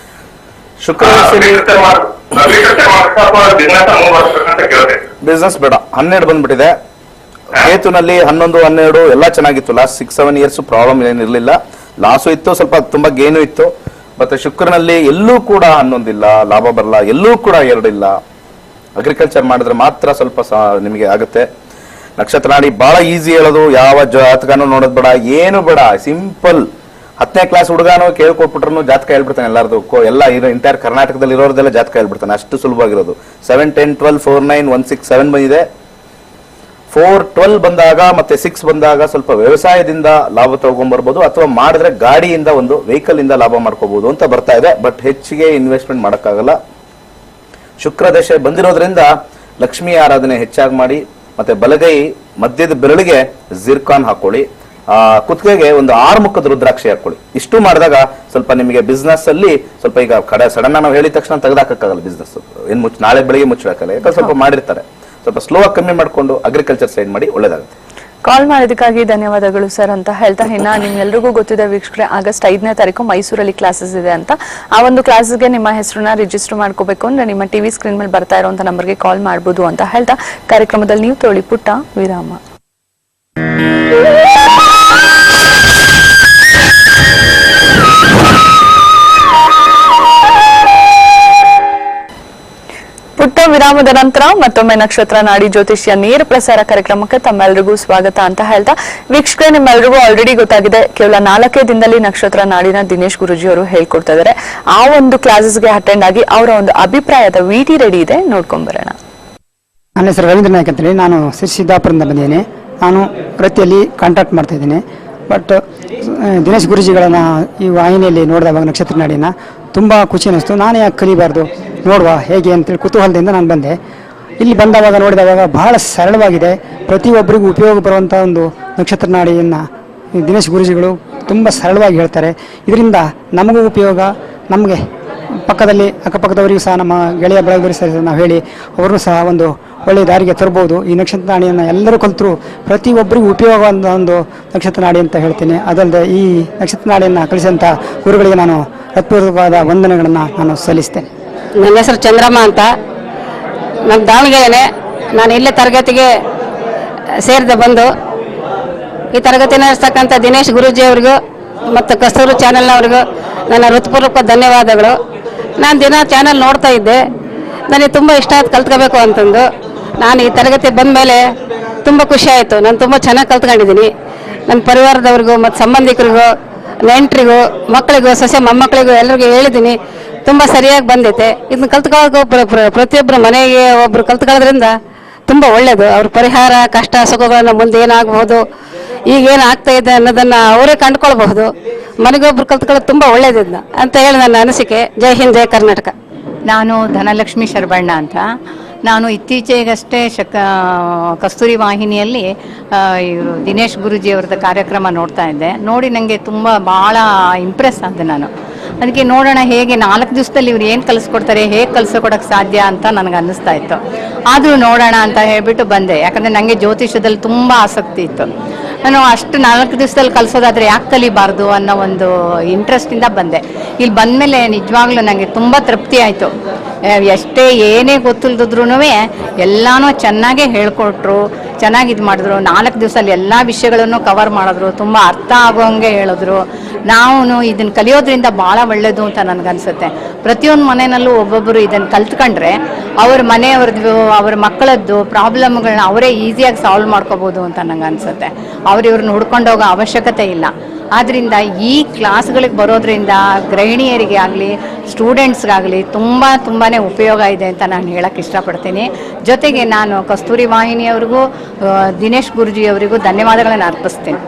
ಶುಕ್ರ ಬಿಸ್ನೆಸ್ ಬೇಡ, 12 ಬಂದ್ಬಿಟ್ಟಿದೆ. ಕೇತುನಲ್ಲಿ 11, 12 ಎಲ್ಲ ಚೆನ್ನಾಗಿತ್ತು. ಲಾಸ್ಟ್ 6-7 ಇಯರ್ಸ್ ಪ್ರಾಬ್ಲಮ್ ಏನಿರಲಿಲ್ಲ. ಲಾಸು ಇತ್ತು, ಸ್ವಲ್ಪ ತುಂಬಾ ಗೇನು ಇತ್ತು. ಮತ್ತೆ ಶುಕ್ರನಲ್ಲಿ ಎಲ್ಲೂ ಕೂಡ 11 ಇಲ್ಲ, ಲಾಭ ಬರಲ್ಲ, ಎಲ್ಲೂ ಕೂಡ 2 ಇಲ್ಲ. ಅಗ್ರಿಕಲ್ಚರ್ ಮಾಡಿದ್ರೆ ಮಾತ್ರ ಸ್ವಲ್ಪ ನಿಮಗೆ ಆಗುತ್ತೆ. ನಕ್ಷತ್ರ ನಾಡಿ ಬಹಳ ಈಸಿ ಹೇಳೋದು, ಯಾವ ಜಾತಕನೂ ನೋಡೋದು ಬೇಡ, ಏನು ಬೇಡ, ಸಿಂಪಲ್. 10ನೇ ಕ್ಲಾಸ್ ಹುಡುಗಾನು ಕೇಳ್ಕೊಟ್ಬಿಟ್ರು ಜಾತಕ ಹೇಳ್ಬಿಡ್ತಾನೆ ಎಲ್ಲಾರ್ದು. ಎಲ್ಲ ಇಂಟೈರ್ ಕರ್ನಾಟಕದಲ್ಲಿ ಇರೋರ್ದೆಲ್ಲ ಜಾತಕ ಹೇಳ್ಬಿಡ್ತಾನೆ, ಅಷ್ಟು ಸುಲಭವಾಗಿರೋದು. 7, 10, 12, 4, 9, 1, 6, 7 ಬಂದಿದೆ. 4, 12 ಬಂದಾಗ ಮತ್ತೆ 6 ಬಂದಾಗ ಸ್ವಲ್ಪ ವ್ಯವಸಾಯದಿಂದ ಲಾಭ ತಗೊಂಡ್ಬರ್ಬೋದು, ಅಥವಾ ಮಾಡಿದ್ರೆ ಗಾಡಿಯಿಂದ ಒಂದು ವೆಹಿಕಲ್ ಇಂದ ಲಾಭ ಮಾಡ್ಕೋಬಹುದು ಅಂತ ಬರ್ತಾ ಇದೆ. ಬಟ್ ಹೆಚ್ಚಿಗೆ ಇನ್ವೆಸ್ಟ್ಮೆಂಟ್ ಮಾಡೋಕ್ಕಾಗಲ್ಲ. ಶುಕ್ರ ದಶೆ ಬಂದಿರೋದ್ರಿಂದ ಲಕ್ಷ್ಮೀ ಆರಾಧನೆ ಹೆಚ್ಚಾಗಿ ಮಾಡಿ. ಮತ್ತೆ ಬಲಗೈ ಮಧ್ಯದ ಬೆರಳಿಗೆ ಜಿರ್ಕಾನ್ ಹಾಕೊಳ್ಳಿ. ಕುತ್ತಿಗೆಗೆ ಒಂದು 6 ಮುಖದ ರುದ್ರಾಕ್ಷಿ ಹಾಕೊಳ್ಳಿ. ಇಷ್ಟು ಮಾಡಿದಾಗ ಸ್ವಲ್ಪ ನಿಮಗೆ ಬಿಸ್ನೆಸ್ ಅಲ್ಲಿ ಸ್ವಲ್ಪ, ಈಗ ಕಡೆ ಸಡನ್ ನಾವು ಹೇಳಿದ ತಕ್ಷಣ ತೆಗೆದಾಕಕ್ಕಾಗಲ್ಲ ಬಿಸ್ನೆಸ್, ಏನ್ ನಾಳೆ ಬೆಳಿಗ್ಗೆ ಮುಚ್ಚಬೇಕಲ್ಲ, ಯಾಕಂದ್ರೆ ಸ್ವಲ್ಪ ಮಾಡಿರ್ತಾರೆ. ಸ್ವಲ್ಪ ಸ್ಲೋ ಆಗಿ ಕಮ್ಮಿ ಮಾಡ್ಕೊಂಡು ಅಗ್ರಿಕಲ್ಚರ್ ಸೈಡ್ ಮಾಡಿ, ಒಳ್ಳೇದಾಗುತ್ತೆ. ಕಾಲ್ ಮಾಡಿದಕ್ಕಾಗಿ ಧನ್ಯವಾದಗಳು ಸರ್ ಅಂತ ಹೇಳ್ತಾ, ಇನ್ನ ನಿಮ್ಗೆಲ್ರಿಗೂ ಗೊತ್ತಿದೆ ವೀಕ್ಷಕರೇ, ಆಗಸ್ಟ್ 5ನೇ ತಾರೀಕು ಮೈಸೂರಲ್ಲಿ ಕ್ಲಾಸಸ್ ಇದೆ ಅಂತ. ಆ ಒಂದು ಕ್ಲಾಸ್ಗೆ ನಿಮ್ಮ ಹೆಸರನ್ನ ರಿಜಿಸ್ಟರ್ ಮಾಡ್ಕೋಬೇಕು ಅಂದ್ರೆ ನಿಮ್ಮ ಟಿವಿ ಸ್ಕ್ರೀನ್ ಮೇಲೆ ಬರ್ತಾ ಇರುವಂತ ನಂಬರ್ಗೆ ಕಾಲ್ ಮಾಡಬಹುದು ಅಂತ ಹೇಳ್ತಾ, ಕಾರ್ಯಕ್ರಮದಲ್ಲಿ ನೀವು ತೊಳಿ ಪುಟ್ಟ ವಿರಾಮ. ಪುಟ್ಟ ವಿರಾಮದ ನಂತರ ಮತ್ತೊಮ್ಮೆ ನಕ್ಷತ್ರ ನಾಡಿ ಜ್ಯೋತಿಷ್ಯ ನೇರ ಪ್ರಸಾರ ಕಾರ್ಯಕ್ರಮಕ್ಕೆ ತಮ್ಮೆಲ್ಲರಿಗೂ ಸ್ವಾಗತ ಅಂತ ಹೇಳ್ತಾ ವೀಕ್ಷಕರೇ, ನಿಮ್ಮೆಲ್ಲರಿಗೂ ಆಲ್ರೆಡಿ ಗೊತ್ತಾಗಿದೆ, ಕೇವಲ 4 ದಿನದಲ್ಲಿ ನಕ್ಷತ್ರ ನಾಡಿನ ದಿನೇಶ್ ಗುರುಜಿ ಅವರು ಹೇಳ್ಕೊಡ್ತಾ ಇದ್ದಾರೆ. ಆ ಒಂದು ಕ್ಲಾಸಸ್ಗೆ ಅಟೆಂಡ್ ಆಗಿ ಅವರ ಒಂದು ಅಭಿಪ್ರಾಯದ ವಿಟಿ ರೆಡಿ ಇದೆ, ನೋಡ್ಕೊಂಡ್ ಬರೋಣ. ನನ್ನ ಹೆಸರು ರವೀಂದ್ರ ನಾಯ್ಕ ಅಂತೇಳಿ, ನಾನು ಸಿದ್ದಾಪುರದಿಂದ ಬಂದಿದ್ದೀನಿ. ನಾನು ವೃತ್ತಿಯಲ್ಲಿ ಕಾಂಟ್ರಾಕ್ಟ್ ಮಾಡ್ತಾ ಇದ್ದೀನಿ. ಬಟ್ ದಿನೇಶ್ ಗುರುಜಿಗಳನ್ನ ಈ ವಾಹಿನಿಯಲ್ಲಿ ನೋಡಿದಾಗ ನಕ್ಷತ್ರ ನಾಡಿನ ತುಂಬ ಖುಷಿ ಅನ್ನಿಸ್ತು. ನಾನು ಯಾಕೆ ಕಲಿಬಾರ್ದು, ನೋಡುವ ಹೇಗೆ ಅಂತೇಳಿ ಕುತೂಹಲದಿಂದ ನಾನು ಬಂದೆ. ಇಲ್ಲಿ ಬಂದವಾಗ ನೋಡಿದವಾಗ ಬಹಳ ಸರಳವಾಗಿದೆ, ಪ್ರತಿಯೊಬ್ಬರಿಗೂ ಉಪಯೋಗ ಬರುವಂಥ ಒಂದು ನಕ್ಷತ್ರ ನಾಡಿಯನ್ನು ದಿನೇಶ್ ಗುರುಜಿಗಳು ತುಂಬ ಸರಳವಾಗಿ ಹೇಳ್ತಾರೆ. ಇದರಿಂದ ನಮಗೂ ಉಪಯೋಗ, ನಮಗೆ ಪಕ್ಕದಲ್ಲಿ ಅಕ್ಕಪಕ್ಕದವರಿಗೂ ಸಹ, ನಮ್ಮ ಗೆಳೆಯ ಬಳಗದವರಿಗೂ ಸಹ ನಾವು ಹೇಳಿ ಅವ್ರನ್ನೂ ಸಹ ಒಂದು ಒಳ್ಳೆಯ ದಾರಿಗೆ ತರ್ಬೋದು. ಈ ನಕ್ಷತ್ರ ನಾಡಿಯನ್ನು ಎಲ್ಲರೂ ಕಲಿತರು ಪ್ರತಿಯೊಬ್ಬರಿಗೂ ಉಪಯೋಗವಾದ ಒಂದು ನಕ್ಷತ್ರ ನಾಡಿ ಅಂತ ಹೇಳ್ತೀನಿ. ಅದಲ್ಲದೆ ಈ ನಕ್ಷತ್ರ ನಾಡಿಯನ್ನು ಕಲಿಸಿದಂಥ ಗುರುಗಳಿಗೆ ನಾನು ಹೃತ್ಪೂರ್ವಕವಾದ ವಂದನೆಗಳನ್ನು ನಾನು ಸಲ್ಲಿಸ್ತೇನೆ. ನನ್ನ ಹೆಸರು ಚಂದ್ರಮ್ಮ ಅಂತ, ನಮ್ಮ ದಾವಣಗೆರೆ. ನಾನು ಇಲ್ಲೇ ತರಗತಿಗೆ ಸೇರಿದೆ. ಬಂದು ಈ ತರಗತಿ ನಡೆಸ್ತಕ್ಕಂಥ ದಿನೇಶ್ ಗುರೂಜಿ ಅವರಿಗೂ ಮತ್ತು ಕಸ್ತೂರು ಚಾನೆಲ್ನವ್ರಿಗೂ ನನ್ನ ಹೃತ್ಪೂರ್ವಕ ಧನ್ಯವಾದಗಳು. ನಾನು ದಿನ ಚಾನೆಲ್ ನೋಡ್ತಾ ಇದ್ದೆ, ನನಗೆ ತುಂಬ ಇಷ್ಟ ಆಯ್ತು ಕಲ್ತ್ಕೋಬೇಕು ಅಂತಂದು. ನಾನು ಈ ತರಗತಿ ಬಂದ ಮೇಲೆ ತುಂಬ ಖುಷಿ ಆಯಿತು. ನಾನು ತುಂಬ ಚೆನ್ನಾಗಿ ಕಲ್ತ್ಕೊಂಡಿದ್ದೀನಿ. ನನ್ನ ಪರಿವಾರದವ್ರಿಗೂ ಮತ್ತು ಸಂಬಂಧಿಕರಿಗೂ, ನೆಂಟರಿಗೂ, ಮಕ್ಕಳಿಗೂ, ಸೊಸೆ ಮೊಮ್ಮಕ್ಕಳಿಗೂ ಎಲ್ಲರಿಗೂ ಹೇಳಿದ್ದೀನಿ. ತುಂಬ ಸರಿಯಾಗಿ ಬಂದೈತೆ. ಇದನ್ನ ಕಲ್ತ್ಕೊಳ್ಳೋಕೆ ಪ್ರತಿಯೊಬ್ಬರು ಮನೆಗೆ ಒಬ್ಬರು ಕಲ್ತ್ಕೊಳ್ಳೋದ್ರಿಂದ ತುಂಬ ಒಳ್ಳೆಯದು. ಅವ್ರ ಪರಿಹಾರ, ಕಷ್ಟ ಸುಖಗಳನ್ನ ಮುಂದೆ ಏನಾಗಬಹುದು, ಈಗೇನು ಆಗ್ತಾ ಇದೆ ಅನ್ನೋದನ್ನು ಅವರೇ ಕಂಡುಕೊಳ್ಬಹುದು. ಮನೆಗೊಬ್ಬರು ಕಲ್ತ್ಕೊಳ್ಳೋದು ತುಂಬ ಒಳ್ಳೇದಿದ್ನ ಅಂತ ಹೇಳಿ ನನ್ನ ಅನಿಸಿಕೆ. ಜೈ ಹಿಂದ್, ಜೈ ಕರ್ನಾಟಕ. ನಾನು ಧನಲಕ್ಷ್ಮಿ ಶರಬಣ್ಣ ಅಂತ. ನಾನು ಇತ್ತೀಚೆಗಷ್ಟೇ ಕಸ್ತೂರಿ ವಾಹಿನಿಯಲ್ಲಿ ಇವರು ದಿನೇಶ್ ಗುರೂಜಿ ಅವ್ರದ್ದು ಕಾರ್ಯಕ್ರಮ ನೋಡ್ತಾ ಇದ್ದೆ. ನೋಡಿ ನನಗೆ ತುಂಬ ಭಾಳ ಇಂಪ್ರೆಸ್ ಆದೆ ನಾನು. ಅದಕ್ಕೆ ನೋಡೋಣ ಹೇಗೆ 4 ದಿವಸದಲ್ಲಿ ಇವ್ರು ಏನು ಕಲಿಸ್ಕೊಡ್ತಾರೆ, ಹೇಗೆ ಕಲಿಸ್ಕೊಡೋಕ್ಕೆ ಸಾಧ್ಯ ಅಂತ ನನಗೆ ಅನ್ನಿಸ್ತಾ ಇತ್ತು. ಆದರೂ ನೋಡೋಣ ಅಂತ ಹೇಳ್ಬಿಟ್ಟು ಬಂದೆ. ಯಾಕಂದರೆ ನನಗೆ ಜ್ಯೋತಿಷದಲ್ಲಿ ತುಂಬ ಆಸಕ್ತಿ ಇತ್ತು. ನಾನು ಅಷ್ಟು 4 ದಿವಸದಲ್ಲಿ ಕಲಿಸೋದಾದರೆ ಯಾಕೆ ಕಲಿಬಾರ್ದು ಅನ್ನೋ ಒಂದು ಇಂಟ್ರೆಸ್ಟಿಂದ ಬಂದೆ. ಇಲ್ಲಿ ಬಂದಮೇಲೆ ನಿಜವಾಗ್ಲೂ ನನಗೆ ತುಂಬ ತೃಪ್ತಿ ಆಯಿತು. ಎಷ್ಟೇ ಏನೇ ಗೊತ್ತಿಲ್ದಿದ್ರೂ ಎಲ್ಲನೂ ಚೆನ್ನಾಗೇ ಹೇಳ್ಕೊಟ್ರು, ಚೆನ್ನಾಗಿ ಇದು ಮಾಡಿದ್ರು. 4 ದಿವಸದಲ್ಲಿ ಎಲ್ಲ ವಿಷಯಗಳನ್ನು ಕವರ್ ಮಾಡಿದ್ರು, ತುಂಬ ಅರ್ಥ ಆಗೋಂಗೆ ಹೇಳಿದ್ರು. ನಾವು ಇದನ್ನು ಕಲಿಯೋದ್ರಿಂದ ಭಾಳ ಒಳ್ಳೆಯದು ಅಂತ ನನಗನ್ಸುತ್ತೆ. ಪ್ರತಿಯೊಂದು ಮನೆಯಲ್ಲೂ ಒಬ್ಬೊಬ್ಬರು ಇದನ್ನು ಕಲ್ತ್ಕೊಂಡ್ರೆ ಅವ್ರ ಮನೆಯವ್ರದ್ದು, ಅವ್ರ ಮಕ್ಕಳದ್ದು ಪ್ರಾಬ್ಲಮ್ಗಳನ್ನ ಅವರೇ ಈಸಿಯಾಗಿ ಸಾಲ್ವ್ ಮಾಡ್ಕೋಬೋದು ಅಂತ ನಂಗೆ ಅನಿಸುತ್ತೆ. ಇವ್ರನ್ನ ಹುಡ್ಕೊಂಡು ಹೋಗೋ ಅವಶ್ಯಕತೆ ಇಲ್ಲ. ಆದ್ದರಿಂದ ಈ ಕ್ಲಾಸ್ಗಳಿಗೆ ಬರೋದ್ರಿಂದ ಗೃಹಿಣಿಯರಿಗೆ ಆಗಲಿ, ಸ್ಟೂಡೆಂಟ್ಸ್ಗಾಗಲಿ ತುಂಬಾ ಉಪಯೋಗ ಇದೆ ಅಂತ ನಾನು ಹೇಳಕ್ಕೆ ಇಷ್ಟಪಡ್ತೀನಿ. ಜೊತೆಗೆ ನಾನು ಕಸ್ತೂರಿ ವಾಹಿನಿಯವರಿಗೂ ದಿನೇಶ್ ಗುರೂಜಿ ಅವರಿಗೂ ಧನ್ಯವಾದಗಳನ್ನು ಅರ್ಪಿಸ್ತೀನಿ.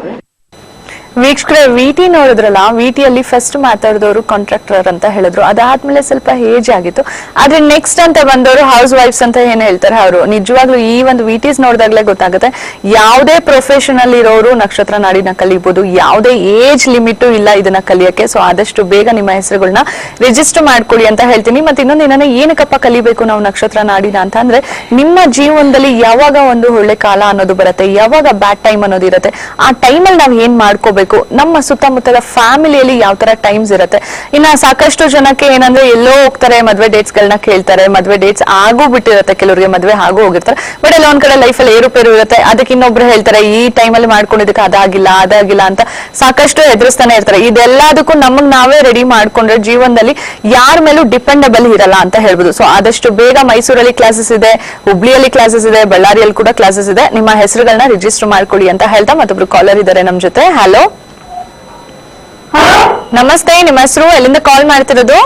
ವೀಕ್ಷಕರೇ, ವಿಟಿ ನೋಡಿದ್ರಲ್ಲ, ವಿಟಿಯಲ್ಲಿ ಫಸ್ಟ್ ಮಾತಾಡಿದವರು ಕಾಂಟ್ರಾಕ್ಟರ್ ಅಂತ ಹೇಳಿದ್ರು. ಅದಾದ್ಮೇಲೆ ಸ್ವಲ್ಪ ಏಜ್ ಆಗಿತ್ತು. ಆದ್ರೆ ನೆಕ್ಸ್ಟ್ ಅಂತ ಬಂದವರು ಹೌಸ್ ವೈಫ್ಸ್ ಅಂತ ಏನ್ ಹೇಳ್ತಾರೆ ಅವರು. ನಿಜವಾಗ್ಲೂ ಈ ಒಂದು ವಿಟೀಸ್ ನೋಡಿದಾಗ್ಲೇ ಗೊತ್ತಾಗುತ್ತೆ, ಯಾವುದೇ ಪ್ರೊಫೆಷನಲ್ ಇರೋರು ನಕ್ಷತ್ರ ನಾಡಿನ ಕಲಿಬಹುದು. ಯಾವುದೇ ಏಜ್ ಲಿಮಿಟ್ ಇಲ್ಲ ಇದನ್ನ ಕಲಿಯಕ್ಕೆ. ಸೊ ಆದಷ್ಟು ಬೇಗ ನಿಮ್ಮ ಹೆಸರುಗಳನ್ನ ರಿಜಿಸ್ಟರ್ ಮಾಡ್ಕೊಳ್ಳಿ ಅಂತ ಹೇಳ್ತೀನಿ. ಮತ್ತೆ ಇನ್ನೊಂದು ಏನಂದ್ರೆ, ಏನಕ್ಕಪ್ಪ ಕಲಿಬೇಕು ನಾವು ನಕ್ಷತ್ರ ನಾಡಿನ ಅಂತ ಅಂದ್ರೆ, ನಿಮ್ಮ ಜೀವನದಲ್ಲಿ ಯಾವಾಗ ಒಂದು ಒಳ್ಳೆ ಕಾಲ ಅನ್ನೋದು ಬರುತ್ತೆ, ಯಾವಾಗ ಬ್ಯಾಡ್ ಟೈಮ್ ಅನ್ನೋದು ಇರುತ್ತೆ, ಆ ಟೈಮಲ್ಲಿ ನಾವು ಏನ್ ಮಾಡ್ಕೋಬೇಕು, ನಮ್ಮ ಸುತ್ತಮುತ್ತಲ ಫ್ಯಾಮಿಲಿಯಲ್ಲಿ ಯಾವ ತರ ಟೈಮ್ಸ್ ಇರುತ್ತೆ. ಇನ್ನ ಸಾಕಷ್ಟು ಜನಕ್ಕೆ ಏನಂದ್ರೆ, ಎಲ್ಲೋ ಹೋಗ್ತಾರೆ, ಮದ್ವೆ ಡೇಟ್ಸ್ ಗಳನ್ನ ಕೇಳ್ತಾರೆ, ಮದ್ವೆ ಡೇಟ್ಸ್ ಆಗೂ ಬಿಟ್ಟಿರುತ್ತೆ, ಕೆಲವರಿಗೆ ಮದ್ವೆ ಆಗೂ ಹೋಗಿರ್ತಾರೆ. ಬಟ್ ಎಲ್ಲ ಒಂದ್ ಕಡೆ ಲೈಫಲ್ಲಿ ಏರುಪೇರು ಇರುತ್ತೆ. ಅದಕ್ಕೆ ಇನ್ನೊಬ್ರು ಹೇಳ್ತಾರೆ, ಈ ಟೈಮಲ್ಲಿ ಮಾಡ್ಕೊಂಡಿದ್ದಕ್ಕೆ ಅದಾಗಿಲ್ಲ ಅಂತ ಸಾಕಷ್ಟು ಎದುರಿಸ್ತಾನೆ ಇರ್ತಾರೆ. ಇದೆಲ್ಲದಕ್ಕೂ ನಮಗ್ ನಾವೇ ರೆಡಿ ಮಾಡ್ಕೊಂಡ್ರೆ ಜೀವನದಲ್ಲಿ ಯಾರ ಮೇಲೂ ಡಿಪೆಂಡಬಲ್ ಇರಲ್ಲ ಅಂತ ಹೇಳ್ಬೋದು. ಸೊ ಆದಷ್ಟು ಬೇಗ ಮೈಸೂರಲ್ಲಿ ಕ್ಲಾಸಸ್ ಇದೆ, ಹುಬ್ಳಿಯಲ್ಲಿ ಕ್ಲಾಸಸ್ ಇದೆ, ಬಳ್ಳಾರಿಯಲ್ಲಿ ಕೂಡ ಕ್ಲಾಸಸ್ ಇದೆ. ನಿಮ್ಮ ಹೆಸರುಗಳನ್ನ ರಿಜಿಸ್ಟರ್ ಮಾಡ್ಕೊಳ್ಳಿ ಅಂತ ಹೇಳ್ತಾ ಮತ್ತೊಬ್ರು ಕಾಲರ್ ಇದ್ದಾರೆ ನಮ್ ಜೊತೆ. ಹಲೋ, ನಮಸ್ತೆ. ನಿಮ್ಮ ಹೆಸರು, ಎಲ್ಲಿಂದ ಕಾಲ್ ಮಾಡ್ತಿರೋದು?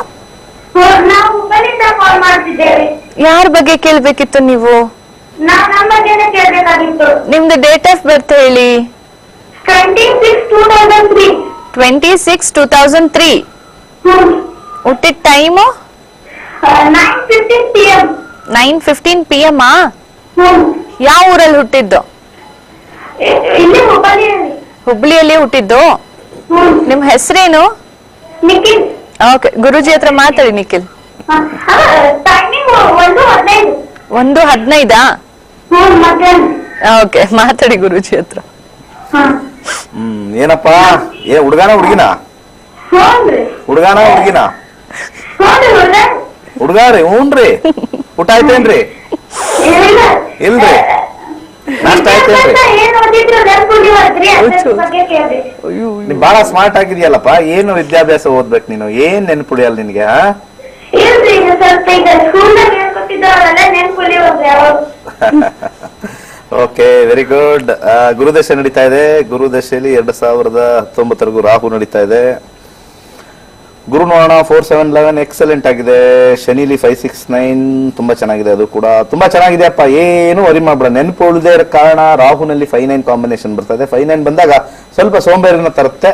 ನಾವು ಹುಬ್ಬಳ್ಳಿಯಿಂದ ಕಾಲ್ ಮಾಡ್ತಿದ್ದೇವೆ. ಯಾರ ಬಗ್ಗೆ ಕೇಳ್ಬೇಕಿತ್ತು ನೀವು? ನಾವು ನಮ್ಮ ಬಗ್ಗೆನೇ ಕೇಳಬೇಕಾಗಿತ್ತು. ನಿಮ್ದು ಡೇಟ್ ಆಫ್ ಬರ್ತ್ ಹೇಳಿ. 26/2003. 26/2003. ಹುಟ್ಟಿದ ಟೈಮು 9:15 PM. 9:15 PM. ಯಾವ ಊರಲ್ಲಿ ಹುಟ್ಟಿದ್ದು? ಇಲ್ಲಿ ಹುಬ್ಬಳ್ಳಿಯಲ್ಲಿ. ಹುಬ್ಳಿಯಲ್ಲಿ ಹುಟ್ಟಿದ್ದು. ನಿಮ್ ಹೆಸರೇನು? ನಿಖಿಲ್. ಓಕೆ, ಗುರುಜಿ ಹತ್ರ ಮಾತಾಡಿ ನಿಖಿಲ್. ಟೈಮಿಂಗ್ 1:15. 1:15. ಮಧ್ಯಾಹ್ನ. ಓಕೆ, ಮಾತಾಡಿ ಗುರುಜಿ ಹತ್ರ. ಏನಪ್ಪಾ, ಹುಡುಗಾನ ಹುಡುಗಿನ? ಹುಡುಗಾನ ಹುಡುಗಿನ? ಹುಡುಗಾರಿ. ಹ್ಞೂನ್ರಿ. ಊಟ ಆಯ್ತೇನ್ರಿ? ಇಲ್ರಿ. ನಾಷ್ಟ ಆಯ್ತೇನ್ರಿ? ನೀನ್ ಬಹಳ ಸ್ಮಾರ್ಟ್ ಆಗಿದ್ಯಲ್ಲಪ್ಪ. ಏನು ವಿದ್ಯಾಭ್ಯಾಸ ಓದ್ಬೇಕು ನೀನು? ಏನ್ ನೆನ್ಪುಡಿಯಲ್ಲ ನಿನ್ಗೆ? ಓದ್ತಿದ್ದವರೆಲ್ಲ ನೆನ್ಪುಳಿಯೋದು ಯಾವಾಗ. Okay, very good. ಗುರುದಶೆ ನಡೀತಾ ಇದೆ. ಗುರುದಶೆಯಲ್ಲಿ 2019 ರಾಹು ನಡೀತಾ ಇದೆ. ಗುರು ನೋಡೋಣ 4-7-11 ಎಕ್ಸಲೆಂಟ್ ಆಗಿದೆ. ಶನಿಲಿ 5-6-9 ತುಂಬಾ ಚೆನ್ನಾಗಿದೆ. ಅದು ಕೂಡ ತುಂಬಾ ಚೆನ್ನಾಗಿದೆ ಅಪ್ಪ, ಏನು ವರಿ ಮಾಡ್ಬೇಡ. ನೆನಪು ಉಳಿದೇ ಇರೋ ಕಾರಣ ರಾಹುನಲ್ಲಿ 5-9 ಕಾಂಬಿನೇಷನ್ ಬರ್ತದೆ. 5-9 ಬಂದಾಗ ಸ್ವಲ್ಪ ಸೋಂಬೇರಿನ ತರುತ್ತೆ.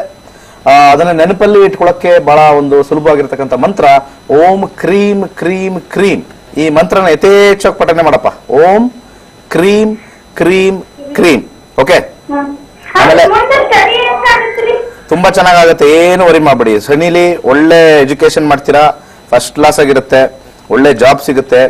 ಅದನ್ನ ನೆನಪಲ್ಲಿ ಇಟ್ಕೊಳ್ಳಕ್ಕೆ ಬಹಳ ಒಂದು ಸುಲಭವಾಗಿರ್ತಕ್ಕಂಥ ಮಂತ್ರ ಓಂ ಕ್ರೀಂ ಕ್ರೀಂ ಕ್ರೀಂ. ಈ ಮಂತ್ರನ ಯಥೇಚ್ಛವಾಗಿ ಪಠನೆ ಮಾಡಪ್ಪ. ಓಂ ಕ್ರೀಂ ಕ್ರೀಂ ಕ್ರೀಂ. ಓಕೆ, ಆಮೇಲೆ ಮುಂದೆ ಸ್ಟಡಿ ಹೆಂಗಾಗತ್ರಿ? ತುಂಬಾ ಚೆನ್ನಾಗುತ್ತೆ, ಏನು ವರಿ ಮಾಡ್ಬೇಡಿ. ಶನಿಲಿ ಒಳ್ಳೆ ಎಜುಕೇಶನ್ ಮಾಡ್ತೀರಾ, ಫಸ್ಟ್ ಕ್ಲಾಸ್ ಆಗಿರುತ್ತೆ, ಒಳ್ಳೆ ಜಾಬ್ ಸಿಗುತ್ತೆ.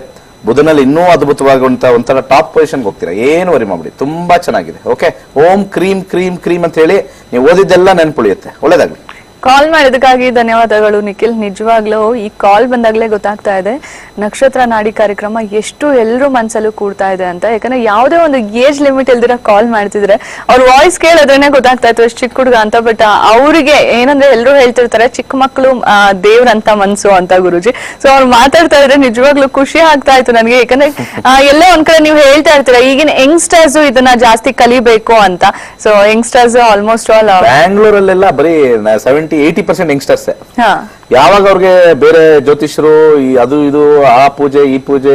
ಬುಧನಲ್ಲಿ ಇನ್ನೂ ಅದ್ಭುತವಾಗುವಂತ ಒಂಥರ ಟಾಪ್ ಪೊಸಿಷನ್ಗೆ ಹೋಗ್ತೀರಾ, ಏನು ವರಿ ಮಾಡ್ಬೇಡಿ, ತುಂಬಾ ಚೆನ್ನಾಗಿದೆ. ಓಕೆ, ಓಂ ಕ್ರೀಂ ಕ್ರೀಂ ಕ್ರೀಂ ಅಂತ ಹೇಳಿ ನೀವು ಓದಿದ್ದೆಲ್ಲ ನೆನ್ಪುಳಿಯುತ್ತೆ. ಒಳ್ಳೇದಾಗ್ಲಿ. ಕಾಲ್ ಮಾಡಿದಕ್ಕಾಗಿ ಧನ್ಯವಾದಗಳು ನಿಖಿಲ್. ನಿಜವಾಗ್ಲೂ ಈ ಕಾಲ್ ಬಂದಾಗ್ಲೇ ಗೊತ್ತಾಗ್ತಾ ಇದೆ ನಕ್ಷತ್ರ ನಾಡಿ ಕಾರ್ಯಕ್ರಮ ಎಷ್ಟು ಎಲ್ಲರೂ ಮನ್ಸಲ್ಲೂ ಕೂಡ್ತಾ ಇದೆ ಅಂತ. ಯಾಕಂದ್ರೆ ಯಾವುದೇ ಒಂದು ಏಜ್ ಲಿಮಿಟ್ ಇಲ್ದಿರ ಕಾಲ್ ಮಾಡ್ತಿದ್ರೆ ಅವ್ರ ವಾಯ್ಸ್ ಕೇಳೋದ್ರೇನೆ ಗೊತ್ತಾಗ್ತಾ ಇತ್ತು ಎಷ್ಟು ಚಿಕ್ಕ ಹುಡುಗ ಅಂತ. ಬಟ್ ಅವ್ರಿಗೆ ಏನಂದ್ರೆ ಎಲ್ಲರೂ ಹೇಳ್ತಿರ್ತಾರೆ ಚಿಕ್ಕ ಮಕ್ಕಳು ದೇವ್ರಂತ ಮನ್ಸು ಅಂತ ಗುರುಜಿ. ಸೊ ಅವ್ರು ಮಾತಾಡ್ತಾ ಇದ್ರೆ ನಿಜವಾಗ್ಲೂ ಖುಷಿ ಆಗ್ತಾ ಇತ್ತು ನನಗೆ. ಯಾಕಂದ್ರೆ ಎಲ್ಲೇ ಒಂದ್ ಕಡೆ ನೀವು ಹೇಳ್ತಾ ಇರ್ತೀರಾ ಈಗಿನ ಯಂಗ್ಸ್ಟರ್ಸ್ ಇದನ್ನ ಜಾಸ್ತಿ ಕಲಿಬೇಕು ಅಂತ. ಸೊ ಯಂಗ್ಸ್ಟರ್ಸ್ ಆಲ್ಮೋಸ್ಟ್ ಆಲ್ ಬ್ಯಾಂಗ್ಳೂರಲ್ಲೆಲ್ಲ ಬರೀ 70-80% ಯಂಗ್ಸ್ಟರ್ಸ್. ಹಾ, ಯಾವಾಗ ಅವ್ರಿಗೆ ಬೇರೆ ಜ್ಯೋತಿಷರು ಅದು ಇದು ಆ ಪೂಜೆ ಈ ಪೂಜೆ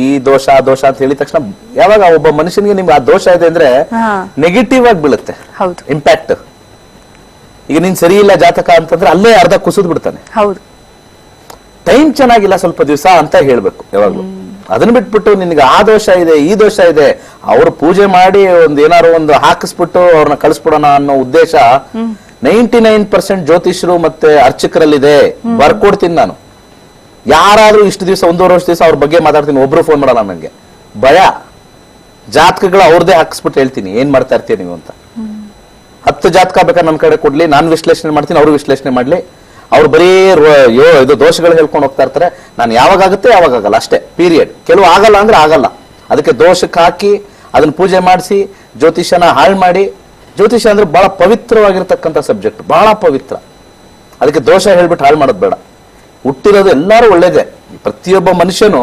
ಈ ದೋಷ ಆ ದೋಷ ಅಂತ ಹೇಳಿದ ತಕ್ಷಣ ಯಾವಾಗ ಒಬ್ಬ ಮನುಷ್ಯನಿಗೆ ನಿಮ್ಗೆ ಆ ದೋಷ ಇದೆ ಅಂದ್ರೆ ನೆಗೆಟಿವ್ ಆಗಿ ಬೀಳುತ್ತೆ ಹೌದು ಇಂಪ್ಯಾಕ್ಟ್. ಈಗ ನೀನ್ ಸರಿ ಇಲ್ಲ ಜಾತಕ ಅಂತಂದ್ರೆ ಅಲ್ಲೇ ಅರ್ಧ ಕುಸಿದ್ ಬಿಡ್ತಾನೆ. ಹೌದು, ಟೈಮ್ ಚೆನ್ನಾಗಿಲ್ಲ ಸ್ವಲ್ಪ ದಿವಸ ಅಂತ ಹೇಳ್ಬೇಕು ಯಾವಾಗ್ಲೂ. ಅದನ್ನ ಬಿಟ್ಬಿಟ್ಟು ನಿನ್ಗೆ ಆ ದೋಷ ಇದೆ ಈ ದೋಷ ಇದೆ ಅವ್ರು ಪೂಜೆ ಮಾಡಿ ಒಂದ್ ಏನಾರು ಒಂದು ಹಾಕಿಸ್ಬಿಟ್ಟು ಅವ್ರನ್ನ ಕಳಿಸ್ಬಿಡೋಣ ಅನ್ನೋ ಉದ್ದೇಶ 99% ಜ್ಯೋತಿಷರು ಮತ್ತೆ ಅರ್ಚಕರಲ್ಲಿದೆ. ಬರ್ಕೊಡ್ತೀನಿ ನಾನು. ಯಾರಾದ್ರೂ ಇಷ್ಟು ದಿವಸ 1.5 ವರ್ಷ ದಿವಸ ಅವ್ರ ಬಗ್ಗೆ ಮಾತಾಡ್ತೀನಿ, ಒಬ್ರು ಫೋನ್ ಮಾಡಲ್ಲ ನನಗೆ. ಭಯ. ಜಾತಕಗಳು ಅವ್ರದೇ ಹಾಕಿಸ್ಬಿಟ್ಟು ಹೇಳ್ತೀನಿ ಏನ್ ಮಾಡ್ತಾ ಇರ್ತೀಯ ನೀವು ಅಂತ. 10 ಜಾತಕ ಬೇಕಾದ್ರೆ ನನ್ನ ಕಡೆ ಕೊಡ್ಲಿ, ನಾನು ವಿಶ್ಲೇಷಣೆ ಮಾಡ್ತೀನಿ, ಅವರು ವಿಶ್ಲೇಷಣೆ ಮಾಡ್ಲಿ. ಅವ್ರು ಬರೀ ಇದು ದೋಷಗಳು ಹೇಳ್ಕೊಂಡು ಹೋಗ್ತಾ ಇರ್ತಾರೆ. ನಾನು ಯಾವಾಗ ಆಗುತ್ತೆ ಯಾವಾಗ ಆಗಲ್ಲ ಅಷ್ಟೇ, ಪೀರಿಯಡ್. ಕೆಲವು ಆಗಲ್ಲ ಅಂದ್ರೆ ಆಗಲ್ಲ. ಅದಕ್ಕೆ ದೋಷಕ್ಕೆ ಹಾಕಿ ಅದನ್ನ ಪೂಜೆ ಮಾಡಿಸಿ ಜ್ಯೋತಿಷನ ಹಾಳು ಮಾಡಿ. ಜ್ಯೋತಿಷ ಅಂದ್ರೆ ಬಹಳ ಪವಿತ್ರವಾಗಿರ್ತಕ್ಕಂಥ ಸಬ್ಜೆಕ್ಟ್, ಬಹಳ ಪವಿತ್ರ. ಅದಕ್ಕೆ ದೋಷ ಹೇಳ್ಬಿಟ್ಟು ಹಾಳು ಮಾಡೋದು ಬೇಡ. ಹುಟ್ಟಿರೋದು ಎಲ್ಲರೂ ಒಳ್ಳೇದೇ, ಪ್ರತಿಯೊಬ್ಬ ಮನುಷ್ಯನು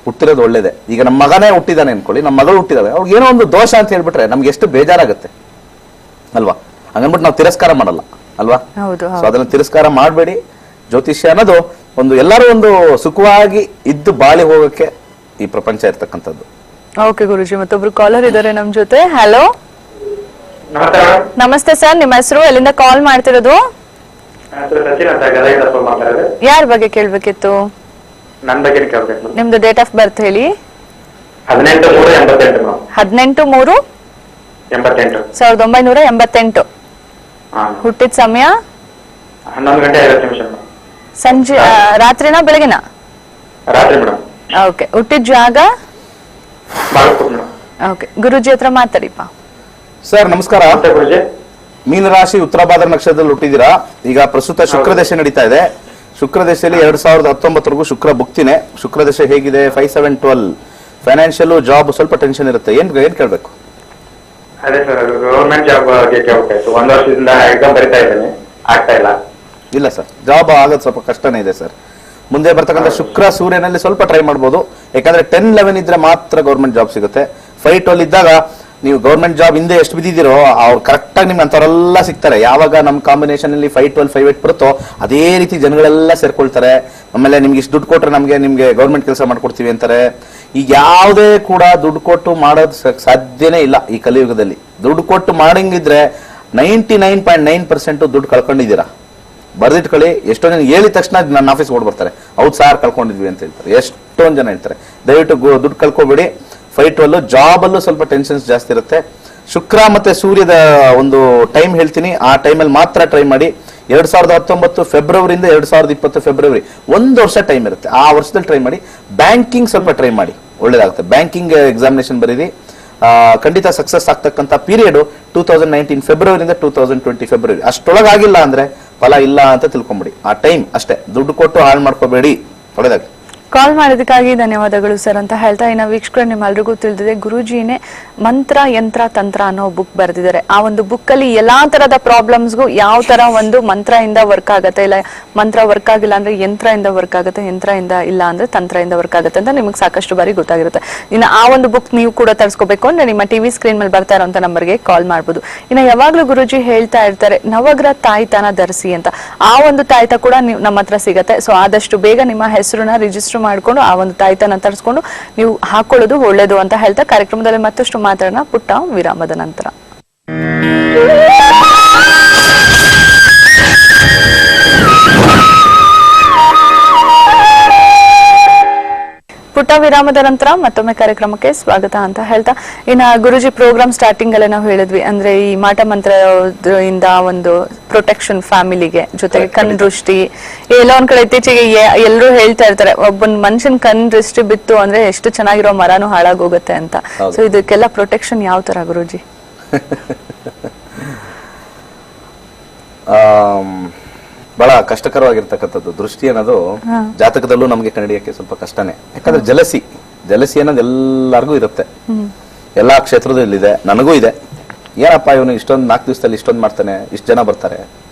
ಹುಟ್ಟಿರೋದು ಒಳ್ಳೇದೇ. ಈಗ ನಮ್ಮ ಮಗನೇ ಹುಟ್ಟಿದಾನೆ ಅನ್ಕೊಳ್ಳಿ, ನಮ್ಮ ಮಗಳು ಹುಟ್ಟಿದಾವೆ, ಅವ್ರಿಗೆ ಏನೋ ಒಂದು ದೋಷ ಅಂತ ಹೇಳ್ಬಿಟ್ರೆ ನಮ್ಗೆ ಎಷ್ಟು ಬೇಜಾರಾಗುತ್ತೆ ಅಲ್ವಾ. ಹಂಗನ್ಬಿಟ್ಟು ನಾವು ತಿರಸ್ಕಾರ ಮಾಡಲ್ಲ ಅಲ್ವಾ. ಸೊ ಅದನ್ನ ತಿರಸ್ಕಾರ ಮಾಡಬೇಡಿ. ಜ್ಯೋತಿಷ್ಯ ಅನ್ನೋದು ಒಂದು ಎಲ್ಲರೂ ಒಂದು ಸುಖವಾಗಿ ಇದ್ದು ಬಾಳಿ ಹೋಗಕ್ಕೆ ಈ ಪ್ರಪಂಚ ಇರ್ತಕ್ಕಂಥದ್ದು. ಓಕೆ ಗುರುಜಿ, ಮತ್ತೊಬ್ರು ಕಾಲರ್ ಇದ್ದಾರೆ ನಮ್ ಜೊತೆ. ಹಲೋ, ನಮಸ್ತೆ ಸರ್, ನಿಮ್ಮ ಹೆಸರು, ಎಲ್ಲಿಂದ ಕಾಲ್ ಮಾಡ್ತಿರೋದು? ಯಾರ ಬಗ್ಗೆ ಕೇಳ್ಬೇಕಿತ್ತು? ನನ್ನ ಬಗ್ಗೆ ಕೇಳ್ಬೇಕು. ನಿಮ್ದು ಡೇಟ್ ಆಫ್ ಬರ್ತ್ ಹೇಳಿ. 18/3/88. 18/3/88. 1988. ಹುಟ್ಟಿದ ಸಮಯ 11:50. ಸಂಜೆ ರಾತ್ರಿನಾ ಬೆಳಗಿನ? ರಾತ್ರಿ ಮೇಡಮ್. ಓಕೆ, ಹುಟ್ಟಿದ ಜಾಗ? ಓಕೆ, ಗುರುಜಿ ಹತ್ರ ಮಾತಾಡಿಪ್ಪ. ಸರ್ ನಮಸ್ಕಾರ. ಗುರುಜಿ. ಮೀನರಾಶಿ ಉತ್ತರಾಭಾದ್ರ ನಕ್ಷತ್ರದಲ್ಲಿ ಹುಟ್ಟಿದ್ದೀರಾ. ಈಗ ಪ್ರಸ್ತುತ ಶುಕ್ರದಶೆ ನಡೀತಾ ಇದೆ. ಶುಕ್ರದಶೆಯಲ್ಲಿ 2019 ಶುಕ್ರ ಭುಕ್ತಿನೇ. ಶುಕ್ರದಶೆ ಹೇಗಿದೆ? 5-7-12. ಫೈನಾನ್ಷಿಯಲ್ ಜಾಬ್ ಸ್ವಲ್ಪ ಟೆನ್ಷನ್ ಇರುತ್ತೆ. ಏನ್ ಕೇಳ್ಬೇಕು? ಅದೇ ಸರ್, ಗವರ್ಮೆಂಟ್ ಜಾಬ್ ಕೇಳ್ಬೇಕಾಯ್ತು. 1 ವರ್ಷದಿಂದ ಎಕ್ಸಾಮ್ ಬರಿತಾ ಇದ್ದೇನೆ, ಆಗ್ತಾ ಇಲ್ಲ. ಇಲ್ಲ ಸರ್, ಜಾಬ್ ಆಗೋದು ಸ್ವಲ್ಪ ಕಷ್ಟನೇ ಇದೆ ಸರ್. ಮುಂದೆ ಬರ್ತಕ್ಕಂಥ ಶುಕ್ರ ಸೂರ್ಯನಲ್ಲಿ ಸ್ವಲ್ಪ ಟ್ರೈ ಮಾಡ್ಬೋದು. ಯಾಕಂದ್ರೆ 10-11 ಇದ್ರೆ ಮಾತ್ರ ಗೌರ್ಮೆಂಟ್ ಜಾಬ್ ಸಿಗುತ್ತೆ. 5-12 ಇದ್ದಾಗ ನೀವು ಗೌರ್ಮೆಂಟ್ ಜಾಬ್ ಹಿಂದೆ ಎಷ್ಟು ಬಿದ್ದಿದ್ದೀರೋ ಅವ್ರು ಕರೆಕ್ಟ್ ಆಗಿ ನಿಮ್ಗೆ ಅಂತವರೆಲ್ಲ ಸಿಗ್ತಾರೆ. ಯಾವಾಗ ನಮ್ಮ ಕಾಂಬಿನೇಷನ್ ಅಲ್ಲಿ 5-12 5-8 ಬರುತ್ತೋ ಅದೇ ರೀತಿ ಜನಗಳೆಲ್ಲ ಸೇರ್ಕೊಳ್ತಾರೆ. ಆಮೇಲೆ ನಿಮ್ಗೆ ಇಷ್ಟು ದುಡ್ಡು ಕೊಟ್ರೆ ನಿಮ್ಗೆ ಗೌರ್ಮೆಂಟ್ ಕೆಲಸ ಮಾಡ್ಕೊಡ್ತೀವಿ ಅಂತಾರೆ. ಈಗ ಯಾವುದೇ ಕೂಡ ದುಡ್ಡು ಕೊಟ್ಟು ಮಾಡೋದು ಸಾಧ್ಯನೇ ಇಲ್ಲ ಈ ಕಲಿಯುಗದಲ್ಲಿ. ದುಡ್ಡು ಕೊಟ್ಟು ಮಾಡಂಗಿದ್ರೆ 99.9% ದುಡ್ಡು ಕಳ್ಕೊಂಡಿದ್ದೀರಾ. ಬರ್ದಿಟ್ಕೊಳ್ಳಿ. ಎಷ್ಟೋ ಜನ ಹೇಳಿದ ತಕ್ಷಣ ನನ್ನ ಆಫೀಸ್ ಓಡ್ಬರ್ತಾರೆ, ಹೌದು ಸಾರ್ ಕಳ್ಕೊಂಡಿದ್ವಿ ಅಂತ ಹೇಳ್ತಾರೆ. ಎಷ್ಟೊಂದು ಜನ ಹೇಳ್ತಾರೆ. ದಯವಿಟ್ಟು ದುಡ್ಡು ಕಳ್ಕೊಬೇಡಿ. 5-12 ಜಾಬ್ ಅಲ್ಲೂ ಸ್ವಲ್ಪ ಟೆನ್ಷನ್ಸ್ ಜಾಸ್ತಿ ಇರುತ್ತೆ. ಶುಕ್ರ ಮತ್ತೆ ಸೂರ್ಯದ ಒಂದು ಟೈಮ್ ಹೇಳ್ತೀನಿ, ಆ ಟೈಮಲ್ಲಿ ಮಾತ್ರ ಟ್ರೈ ಮಾಡಿ. 2019 ಫೆಬ್ರವರಿಯಿಂದ 2020 ಫೆಬ್ರವರಿ 1 ವರ್ಷ ಟೈಮ್ ಇರುತ್ತೆ. ಆ ವರ್ಷದಲ್ಲಿ ಟ್ರೈ ಮಾಡಿ. ಬ್ಯಾಂಕಿಂಗ್ ಸ್ವಲ್ಪ ಟ್ರೈ ಮಾಡಿ, ಒಳ್ಳೇದಾಗುತ್ತೆ. ಬ್ಯಾಂಕಿಂಗ್ ಎಕ್ಸಾಮಿನೇಷನ್ ಬರೀರಿ, ಖಂಡಿತ ಸಕ್ಸಸ್ ಆಗ್ತಕ್ಕಂಥ ಪೀರಿಯಡ್ 2019 ಫೆಬ್ರವರಿಯಿಂದ 2020 ಫೆಬ್ರವರಿ. ಅಷ್ಟೊಳಗಾಗಿಲ್ಲ ಅಂದ್ರೆ ಫಲ ಇಲ್ಲ ಅಂತ ತಿಳ್ಕೊಂಬಿಡಿ. ಆ ಟೈಮ್ ಅಷ್ಟೇ. ದುಡ್ಡು ಕೊಟ್ಟು ಹಾಳು ಮಾಡ್ಕೋಬೇಡಿ. ಒಳ್ಳೇದಾಗಿ. ಕಾಲ್ ಮಾಡೋದಕ್ಕಾಗಿ ಧನ್ಯವಾದಗಳು ಸರ್ ಅಂತ ಹೇಳ್ತಾ, ಇನ್ನು ವೀಕ್ಷಕರು ನಿಮ್ಮೆಲ್ರಿಗೂ ತಿಳಿದಿದೆ ಗುರೂಜಿನೇ ಮಂತ್ರ ಯಂತ್ರ ತಂತ್ರ ಅನ್ನೋ ಬುಕ್ ಬರೆದಿದ್ದಾರೆ. ಆ ಒಂದು ಬುಕ್ ಅಲ್ಲಿ ಎಲ್ಲಾ ತರದ ಪ್ರಾಬ್ಲಮ್ಸ್ಗೂ ಯಾವ ತರ ಒಂದು ಮಂತ್ರದಿಂದ ವರ್ಕ್ ಆಗತ್ತೆ, ಇಲ್ಲ ಮಂತ್ರ ವರ್ಕ್ ಆಗಿಲ್ಲ ಅಂದ್ರೆ ಯಂತ್ರದಿಂದ ವರ್ಕ್ ಆಗುತ್ತೆ, ಯಂತ್ರದಿಂದ ಇಲ್ಲ ಅಂದ್ರೆ ತಂತ್ರದಿಂದ ವರ್ಕ್ ಆಗುತ್ತೆ ಅಂತ ನಿಮಗೆ ಸಾಕಷ್ಟು ಬಾರಿ ಗೊತ್ತಾಗಿರುತ್ತೆ. ಇನ್ನು ಆ ಒಂದು ಬುಕ್ ನೀವು ಕೂಡ ತರಿಸ್ಕೋಬೇಕು ಅಂದ್ರೆ ನಿಮ್ಮ ಟಿವಿ ಸ್ಕ್ರೀನ್ ಮೇಲೆ ಬರ್ತಾ ಇರೋಂತ ನಂಬರ್ಗೆ ಕಾಲ್ ಮಾಡ್ಬೋದು. ಇನ್ನು ಯಾವಾಗ್ಲೂ ಗುರೂಜಿ ಹೇಳ್ತಾ ಇರ್ತಾರೆ ನವಗ್ರಹ ತಾಯ್ತನ ಧರಿಸಿ ಅಂತ. ಆ ಒಂದು ತಾಯ್ತ ಕೂಡ ನಮ್ಮ ಹತ್ರ ಸಿಗತ್ತೆ. ಸೊ ಆದಷ್ಟು ಬೇಗ ನಿಮ್ಮ ಹೆಸರನ್ನ ರಿಜಿಸ್ಟರ್ ಮಾಡ್ಕೊಂಡು ಆ ಒಂದು ತಾಯ್ತನ ತರಿಸ್ಕೊಂಡು ನೀವು ಹಾಕೊಳ್ಳೋದು ಒಳ್ಳೇದು ಅಂತ ಹೇಳ್ತಾ ಕಾರ್ಯಕ್ರಮದಲ್ಲಿ ಮತ್ತಷ್ಟು ಮಾತಾಡೋಣ ಪುಟ್ಟ ವಿರಾಮದ ನಂತರ. ಪುಟ್ಟ ವಿರಾಮದ ನಂತರ ಮತ್ತೊಮ್ಮೆ ಕಾರ್ಯಕ್ರಮಕ್ಕೆ ಸ್ವಾಗತ ಅಂತ ಹೇಳ್ತಾ, ಇನ್ನ ಗುರುಜಿ ಪ್ರೋಗ್ರಾಮ್ ಸ್ಟಾರ್ಟಿಂಗ್ ಅಲ್ಲೇ ನಾವು ಹೇಳಿದ್ವಿ ಅಂದ್ರೆ ಈ ಮಾಟ ಮಂತ್ರದಿಂದ ಒಂದು ಪ್ರೊಟೆಕ್ಷನ್ ಫ್ಯಾಮಿಲಿಗೆ, ಜೊತೆಗೆ ಕಣ್ ದೃಷ್ಟಿ ಎಲ್ಲ ಒಂದ್ ಕಡೆ ಇತ್ತೀಚೆಗೆ ಎಲ್ಲರೂ ಹೇಳ್ತಾ ಇರ್ತಾರೆ ಒಬ್ಬನ್ ಮನುಷ್ಯನ್ ಕಣ್ ದೃಷ್ಟಿ ಬಿತ್ತು ಅಂದ್ರೆ ಎಷ್ಟು ಚೆನ್ನಾಗಿರೋ ಮರನೂ ಹಾಳಾಗೋಗುತ್ತೆ ಅಂತ. ಸೊ ಇದಕ್ಕೆಲ್ಲ ಪ್ರೊಟೆಕ್ಷನ್ ಯಾವ ತರ ಗುರುಜಿ? ಬಹಳ ಕಷ್ಟಕರವಾಗಿರ್ತಕ್ಕಂಥದ್ದು ದೃಷ್ಟಿ ಅನ್ನೋದು ಜಾತಕದಲ್ಲೂ ನಮಗೆ ಕಂಡಿಡಿಯಕ್ಕೆ ಸ್ವಲ್ಪ ಕಷ್ಟನೇ. ಯಾಕಂದ್ರೆ ಜಲಸಿ ಅನ್ನೋದು ಎಲ್ಲರಿಗೂ ಇರುತ್ತೆ, ಎಲ್ಲಾ ಕ್ಷೇತ್ರದಲ್ಲಿದೆ, ನನಗೂ ಇದೆ. ಏನಪ್ಪ ಇವನು ಇಷ್ಟೊಂದು 4 ದಿವಸದಲ್ಲಿ ಇಷ್ಟೊಂದು ಮಾಡ್ತಾನೆ, ಇಷ್ಟು ಜನ ಬರ್ತಾರೆ,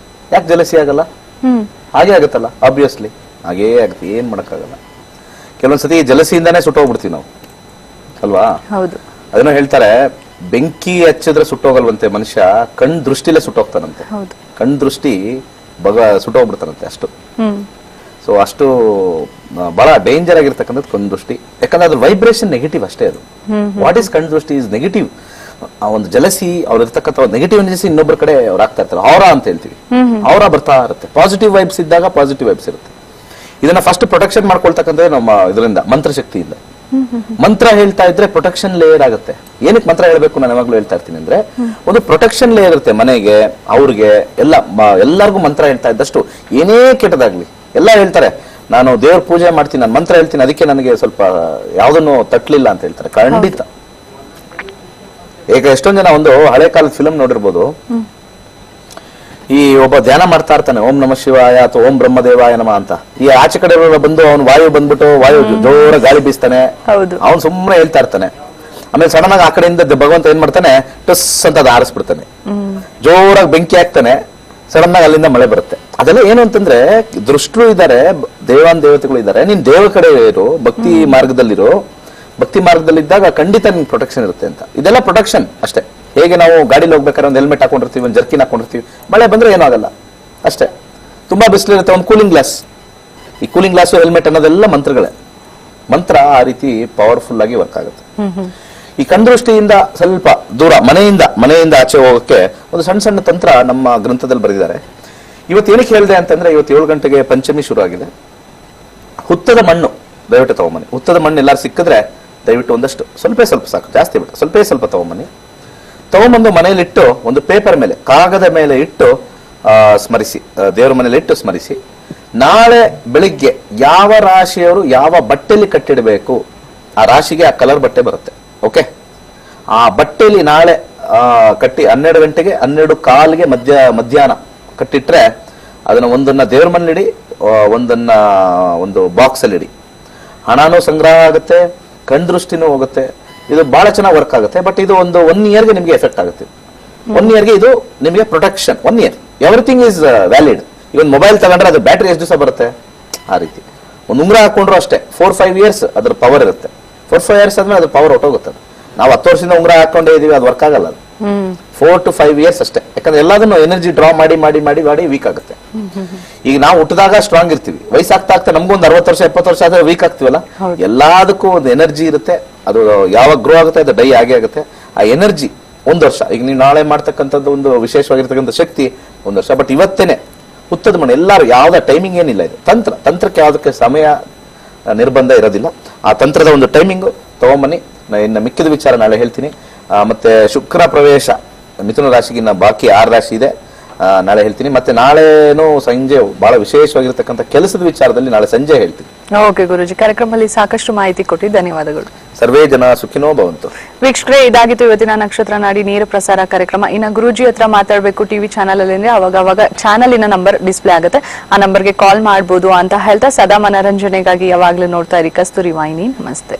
ಯಾಕೆ ಜಲಸಿ ಆಗಲ್ಲ? ಹಾಗೆ ಆಗುತ್ತಲ್ಲ, ಆಬ್ವಿಯಸ್ಲಿ ಹಾಗೇ ಆಗುತ್ತೆ, ಏನ್ ಮಾಡಕ್ಕಾಗಲ್ಲ. ಕೆಲವೊಂದ್ಸತಿ ಜಲಸಿಯಿಂದಾನೇ ಸುಟ್ಟೋಗ್ಬಿಡ್ತೀವಿ ನಾವು ಅಲ್ವಾ? ಹೌದು. ಅದನ್ನ ಹೇಳ್ತಾರೆ, ಬೆಂಕಿ ಹಚ್ಚಿದ್ರೆ ಸುಟ್ಟೋಗಲ್ವಂತೆ ಮನುಷ್ಯ, ಕಣ್ ದೃಷ್ಟಿಲೇ ಸುಟ್ಟೋಗ್ತಾನಂತೆ. ಕಣ್ ದೃಷ್ಟಿ ಸುಟ್ಟೋಗ್ಬಿಡ್ತಾರಂತೆ ಅಷ್ಟು. ಸೊ ಅಷ್ಟು ಬಹಳ ಡೇಂಜರ್ ಆಗಿರ್ತಕ್ಕಂಥದ್ದು ಕಣ್ ದೃಷ್ಟಿ. ಯಾಕಂದ್ರೆ ಅದ್ರ ವೈಬ್ರೇಷನ್ ನೆಗೆಟಿವ್ ಅಷ್ಟೇ. ಅದು ವಾಟ್ ಈಸ್ ಕಣ್ ದೃಷ್ಟಿ ಇಸ್ ನೆಗೆಟಿವ್. ಆ ಒಂದು ಜಲಸಿ ಅವ್ರು ಇರ್ತಕ್ಕಂಥ ನೆಗೆಟಿವ್ ಎನರ್ಜಿ ಇನ್ನೊಬ್ಬರ ಕಡೆ ಅವ್ರು ಆಗ್ತಾ ಇರ್ತಾರೆ, ಔರಾ ಅಂತ ಹೇಳ್ತೀವಿ. ಔರಾ ಬರ್ತಾ ಇರುತ್ತೆ. ಪಾಸಿಟಿವ್ ವೈಬ್ಸ್ ಇದ್ದಾಗ ಪಾಸಿಟಿವ್ ವೈಬ್ಸ್ ಇರುತ್ತೆ. ಇದನ್ನ ಫಸ್ಟ್ ಪ್ರೊಟೆಕ್ಷನ್ ಮಾಡ್ಕೊಳ್ತಕ್ಕಂಥ ನಮ್ಮ ಇದರಿಂದ ಮಂತ್ರಶಕ್ತಿಯಿಂದ. ಮಂತ್ರ ಹೇಳ್ತಾ ಇದ್ರೆ ಪ್ರೊಟೆಕ್ಷನ್ ಲೇಯರ್ ಆಗುತ್ತೆ. ಏನಕ್ಕೆ ಮಂತ್ರ ಹೇಳ್ಬೇಕು ನಾನು ಯಾವಾಗ್ಲೂ ಹೇಳ್ತಾ ಇರ್ತೀನಿ ಅಂದ್ರೆ, ಒಂದು ಪ್ರೊಟೆಕ್ಷನ್ ಲೇಯರ್ ಇರುತ್ತೆ ಮನೆಗೆ, ಅವ್ರಿಗೆ ಎಲ್ಲರಿಗೂ ಮಂತ್ರ ಹೇಳ್ತಾ ಇದ್ದಷ್ಟು ಏನೇ ಕೆಟ್ಟದಾಗ್ಲಿ ಎಲ್ಲ ಹೇಳ್ತಾರೆ. ನಾನು ದೇವ್ರ ಪೂಜೆ ಮಾಡ್ತೀನಿ, ನಾನು ಮಂತ್ರ ಹೇಳ್ತೀನಿ, ಅದಕ್ಕೆ ನನಗೆ ಸ್ವಲ್ಪ ಯಾವ್ದನ್ನು ತಟ್ಲಿಲ್ಲ ಅಂತ ಹೇಳ್ತಾರೆ. ಖಂಡಿತ. ಈಗ ಎಷ್ಟೊಂದ್ ಜನ ಒಂದು ಹಳೆ ಕಾಲದ ಫಿಲಂ ನೋಡಿರ್ಬೋದು, ಈ ಒಬ್ಬ ಧ್ಯಾನ ಮಾಡ್ತಾ ಇರ್ತಾನೆ, ಓಂ ನಮ ಶಿವಾಯ ಅಥವಾ ಓಂ ಬ್ರಹ್ಮದೇವಾಯ ನಮ ಅಂತ. ಈ ಆಚೆ ಕಡೆ ಬಂದು ಅವ್ನು ವಾಯು ಬಂದ್ಬಿಟ್ಟು ವಾಯು ಜೋರ ಗಾಳಿ ಬೀಸ್ತಾನೆ, ಅವ್ನು ಸುಮ್ಮನೆ ಹೇಳ್ತಾ ಇರ್ತಾನೆ. ಆಮೇಲೆ ಸಡನ್ ಆಗಿ ಆ ಕಡೆಯಿಂದ ಭಗವಂತ ಏನ್ ಮಾಡ್ತಾನೆ, ಟಸ್ ಅಂತ ಅದು ಹಾರಿಸ್ಬಿಡ್ತಾನೆ, ಜೋರಾಗಿ ಬೆಂಕಿ ಹಾಕ್ತಾನೆ, ಸಡನ್ ಆಗಿ ಅಲ್ಲಿಂದ ಮಳೆ ಬರುತ್ತೆ. ಅದೆಲ್ಲ ಏನು ಅಂತಂದ್ರೆ, ದೃಷ್ಟರು ಇದ್ದಾರೆ, ದೇವತೆಗಳು ಇದ್ದಾರೆ, ನೀನ್ ದೇವ ಕಡೆ ಇರು, ಭಕ್ತಿ ಮಾರ್ಗದಲ್ಲಿರೋ. ಭಕ್ತಿ ಮಾರ್ಗದಲ್ಲಿದ್ದಾಗ ಖಂಡಿತ ನಿಮ್ಗೆ ಪ್ರೊಟೆಕ್ಷನ್ ಇರುತ್ತೆ ಅಂತ. ಇದೆಲ್ಲ ಪ್ರೊಟೆಕ್ಷನ್ ಅಷ್ಟೇ. ಹೇಗೆ ನಾವು ಗಾಡಿಲಿ ಹೋಗ್ಬೇಕಾದ್ರೆ ಒಂದು ಹೆಲ್ಮೆಟ್ ಹಾಕೊಂಡಿರ್ತೀವಿ, ಒಂದು ಜರ್ಕಿನ್ ಹಾಕೊಂಡಿರ್ತೀವಿ, ಮಳೆ ಬಂದ್ರೆ ಏನೂ ಆಗಲ್ಲ ಅಷ್ಟೇ. ತುಂಬಾ ಬಿಸಿಲಿರುತ್ತೆ, ಒಂದು ಕೂಲಿಂಗ್ ಗ್ಲಾಸ್. ಈ ಕೂಲಿಂಗ್ ಗ್ಲಾಸ್, ಹೆಲ್ಮೆಟ್ ಅನ್ನೋದೆಲ್ಲ ಮಂತ್ರಗಳೇ. ಮಂತ್ರ ಆ ರೀತಿ ಪವರ್ಫುಲ್ ಆಗಿ ವರ್ಕ್ ಆಗುತ್ತೆ. ಈ ಕಣ್ದೃಷ್ಟಿಯಿಂದ ಸ್ವಲ್ಪ ದೂರ, ಮನೆಯಿಂದ ಆಚೆ ಹೋಗಕ್ಕೆ ಒಂದು ಸಣ್ಣ ತಂತ್ರ ನಮ್ಮ ಗ್ರಂಥದಲ್ಲಿ ಬರೆದಿದ್ದಾರೆ. ಇವತ್ತು ಏನಕ್ಕೆ ಹೇಳಿದೆ ಅಂತಂದ್ರೆ, ಇವತ್ತು 7 ಗಂಟೆಗೆ ಪಂಚಮಿ ಶುರು ಆಗಿದೆ. ಹುತ್ತದ ಮಣ್ಣು ದಯವಿಟ್ಟು ತಗೊಂಬನ್ನಿ. ಹುತ್ತದ ಮಣ್ಣು ಎಲ್ಲಾರು ಸಿಕ್ಕಿದ್ರೆ ದಯವಿಟ್ಟು ಒಂದಷ್ಟು ಸ್ವಲ್ಪ ಸಾಕು, ಜಾಸ್ತಿ ಬಿಟ್ಟು ಸ್ವಲ್ಪ ತಗೊಂಬನ್ನಿ. ತಗೊಂಬಂದು ಮನೆಯಲ್ಲಿಟ್ಟು ಒಂದು ಪೇಪರ್ ಮೇಲೆ, ಕಾಗದ ಮೇಲೆ ಇಟ್ಟು ಸ್ಮರಿಸಿ, ದೇವರ ಮನೇಲಿ ಇಟ್ಟು ಸ್ಮರಿಸಿ. ನಾಳೆ ಬೆಳಿಗ್ಗೆ ಯಾವ ರಾಶಿಯವರು ಯಾವ ಬಟ್ಟೆಯಲ್ಲಿ ಕಟ್ಟಿಡಬೇಕು, ಆ ರಾಶಿಗೆ ಆ ಕಲರ್ ಬಟ್ಟೆ ಬರುತ್ತೆ. ಓಕೆ, ಆ ಬಟ್ಟೆಯಲ್ಲಿ ನಾಳೆ ಕಟ್ಟಿ 12 ಗಂಟೆಗೆ 12 ಕಾಲಿಗೆ ಮಧ್ಯಾಹ್ನ ಕಟ್ಟಿಟ್ರೆ, ಅದನ್ನ ಒಂದನ್ನ ದೇವರ ಮನೇಲಿ ಇಡಿ, ಒಂದನ್ನ ಒಂದು ಬಾಕ್ಸ್ ಅಲ್ಲಿ ಇಡಿ. ಹಣನೂ ಸಂಗ್ರಹ ಆಗುತ್ತೆ, ಕಣ್ ದೃಷ್ಟಿನೂ ಹೋಗುತ್ತೆ. ಇದು ಬಹಳ ಚೆನ್ನಾಗಿ ವರ್ಕ್ ಆಗುತ್ತೆ. ಬಟ್ ಇದು ಒಂದು 1 ಇಯರ್ಗೆ ನಿಮಗೆ ಎಫೆಕ್ಟ್ ಆಗುತ್ತೆ. 1 ಇಯರ್ಗೆ ಇದು ನಿಮಗೆ protection. 1 year everything is valid. ಈಗ ಒಂದು ಮೊಬೈಲ್ ತಗೊಂಡ್ರೆ ಅದು ಬ್ಯಾಟ್ರಿ ಎಷ್ಟು ದಿವಸ ಬರುತ್ತೆ, ಆ ರೀತಿ ಒಂದು ಉಂಗುರ ಹಾಕೊಂಡ್ರು ಅಷ್ಟೇ 4-5 ಇಯರ್ಸ್ ಅದ್ರ ಪವರ್ ಇರುತ್ತೆ. 4-5 ಇಯರ್ಸ್ ಆದ್ಮೇಲೆ ಅದ್ರ ಪವರ್ ಹೊಟ್ಟೋಗುತ್ತೆ. ನಾವು 10 ವರ್ಷದಿಂದ ಉಂಗುರ ಹಾಕೊಂಡೇ ಇದೀವಿ, ಅದು ವರ್ಕ್ ಆಗಲ್ಲ. ಅದು 4 to 5 ಇಯರ್ಸ್ ಅಷ್ಟೇ. ಯಾಕಂದ್ರೆ ಎಲ್ಲದನ್ನು ಎನರ್ಜಿ ಡ್ರಾ ಮಾಡಿ ವೀಕ್ ಆಗುತ್ತೆ. ಈಗ ನಾವು ಹುಟ್ಟಿದಾಗ ಸ್ಟ್ರಾಂಗ್ ಇರ್ತೀವಿ, ವಯಸ್ಸಾಗ್ತಾ ನಮ್ಗೊಂದು 60 ವರ್ಷ 70 ವರ್ಷ ಆದ್ರೆ ವೀಕ್ ಆಗ್ತೀವಲ್ಲ. ಎಲ್ಲದಕ್ಕೂ ಒಂದು ಎನರ್ಜಿ ಇರುತ್ತೆ. ಅದು ಯಾವಾಗ ಗ್ರೋ ಆಗುತ್ತೆ ಅದು ಡೈ ಆಗೇ ಆಗುತ್ತೆ. ಆ ಎನರ್ಜಿ 1 ವರ್ಷ. ಈಗ ನೀವು ನಾಳೆ ಮಾಡ್ತಕ್ಕಂಥದ್ದು ಒಂದು ವಿಶೇಷವಾಗಿರ್ತಕ್ಕಂಥ ಶಕ್ತಿ 1 ವರ್ಷ. ಬಟ್ ಇವತ್ತೇನೆ ಹುತ್ತದ ಮಣ್ಣು ಎಲ್ಲರೂ, ಯಾವ್ದ ಟೈಮಿಂಗ್ ಏನಿಲ್ಲ. ಇದು ತಂತ್ರಕ್ಕೆ ಯಾವುದಕ್ಕೆ ಸಮಯ ನಿರ್ಬಂಧ ಇರೋದಿಲ್ಲ. ಆ ತಂತ್ರದ ಒಂದು ಟೈಮಿಂಗು ತಗೊಂಬನ್ನಿ. ಇನ್ನು ಮಿಕ್ಕಿದ ವಿಚಾರ ನಾಳೆ ಹೇಳ್ತೀನಿ. ಮತ್ತೆ ಶುಕ್ರ ಪ್ರವೇಶ ಮಿಥುನ ರಾಶಿಗಿನ್ನ ಬಾಕಿ 6 ರಾಶಿ ಇದೆ. ನಾಳೆ ಹೇಳ್ತೀನಿ. ಮತ್ತೆ ನಾಳೆನೂ ಸಂಜೆ ಬಹಳ ವಿಶೇಷವಾಗಿರ್ತಕ್ಕಂಥ ಕೆಲಸದ ವಿಚಾರದಲ್ಲಿ ನಾಳೆ ಸಂಜೆ ಹೇಳ್ತೀನಿ. ಓಕೆ ಗುರುಜಿ, ಕಾರ್ಯಕ್ರಮದಲ್ಲಿ ಸಾಕಷ್ಟು ಮಾಹಿತಿ ಕೊಟ್ಟು ಧನ್ಯವಾದಗಳು. ಸರ್ವೇ ಜನ ಸುಖಿನೋ ಭವಂತು. ವೀಕ್ಷಕರೇ, ಇದಾಗಿತ್ತು ಇವತ್ತಿನ ನಕ್ಷತ್ರ ನಾಡಿ ನೇರ ಪ್ರಸಾರ ಕಾರ್ಯಕ್ರಮ. ಇನ್ನು ಗುರುಜಿ ಹತ್ರ ಮಾತಾಡಬೇಕು ಟಿವಿ ಚಾನಲ್ ಅಲ್ಲಿ ಅಂದ್ರೆ ಅವಾಗ ಚಾನಲಿನ ನಂಬರ್ ಡಿಸ್ಪ್ಲೇ ಆಗುತ್ತೆ, ಆ ನಂಬರ್ಗೆ ಕಾಲ್ ಮಾಡಬಹುದು ಅಂತ ಹೇಳ್ತಾ ಸದಾ ಮನರಂಜನೆಗಾಗಿ ಯಾವಾಗ್ಲೂ ನೋಡ್ತಾ ಇರಿ ಕಸ್ತೂರಿ ವಾಹಿನಿ. ನಮಸ್ತೆ.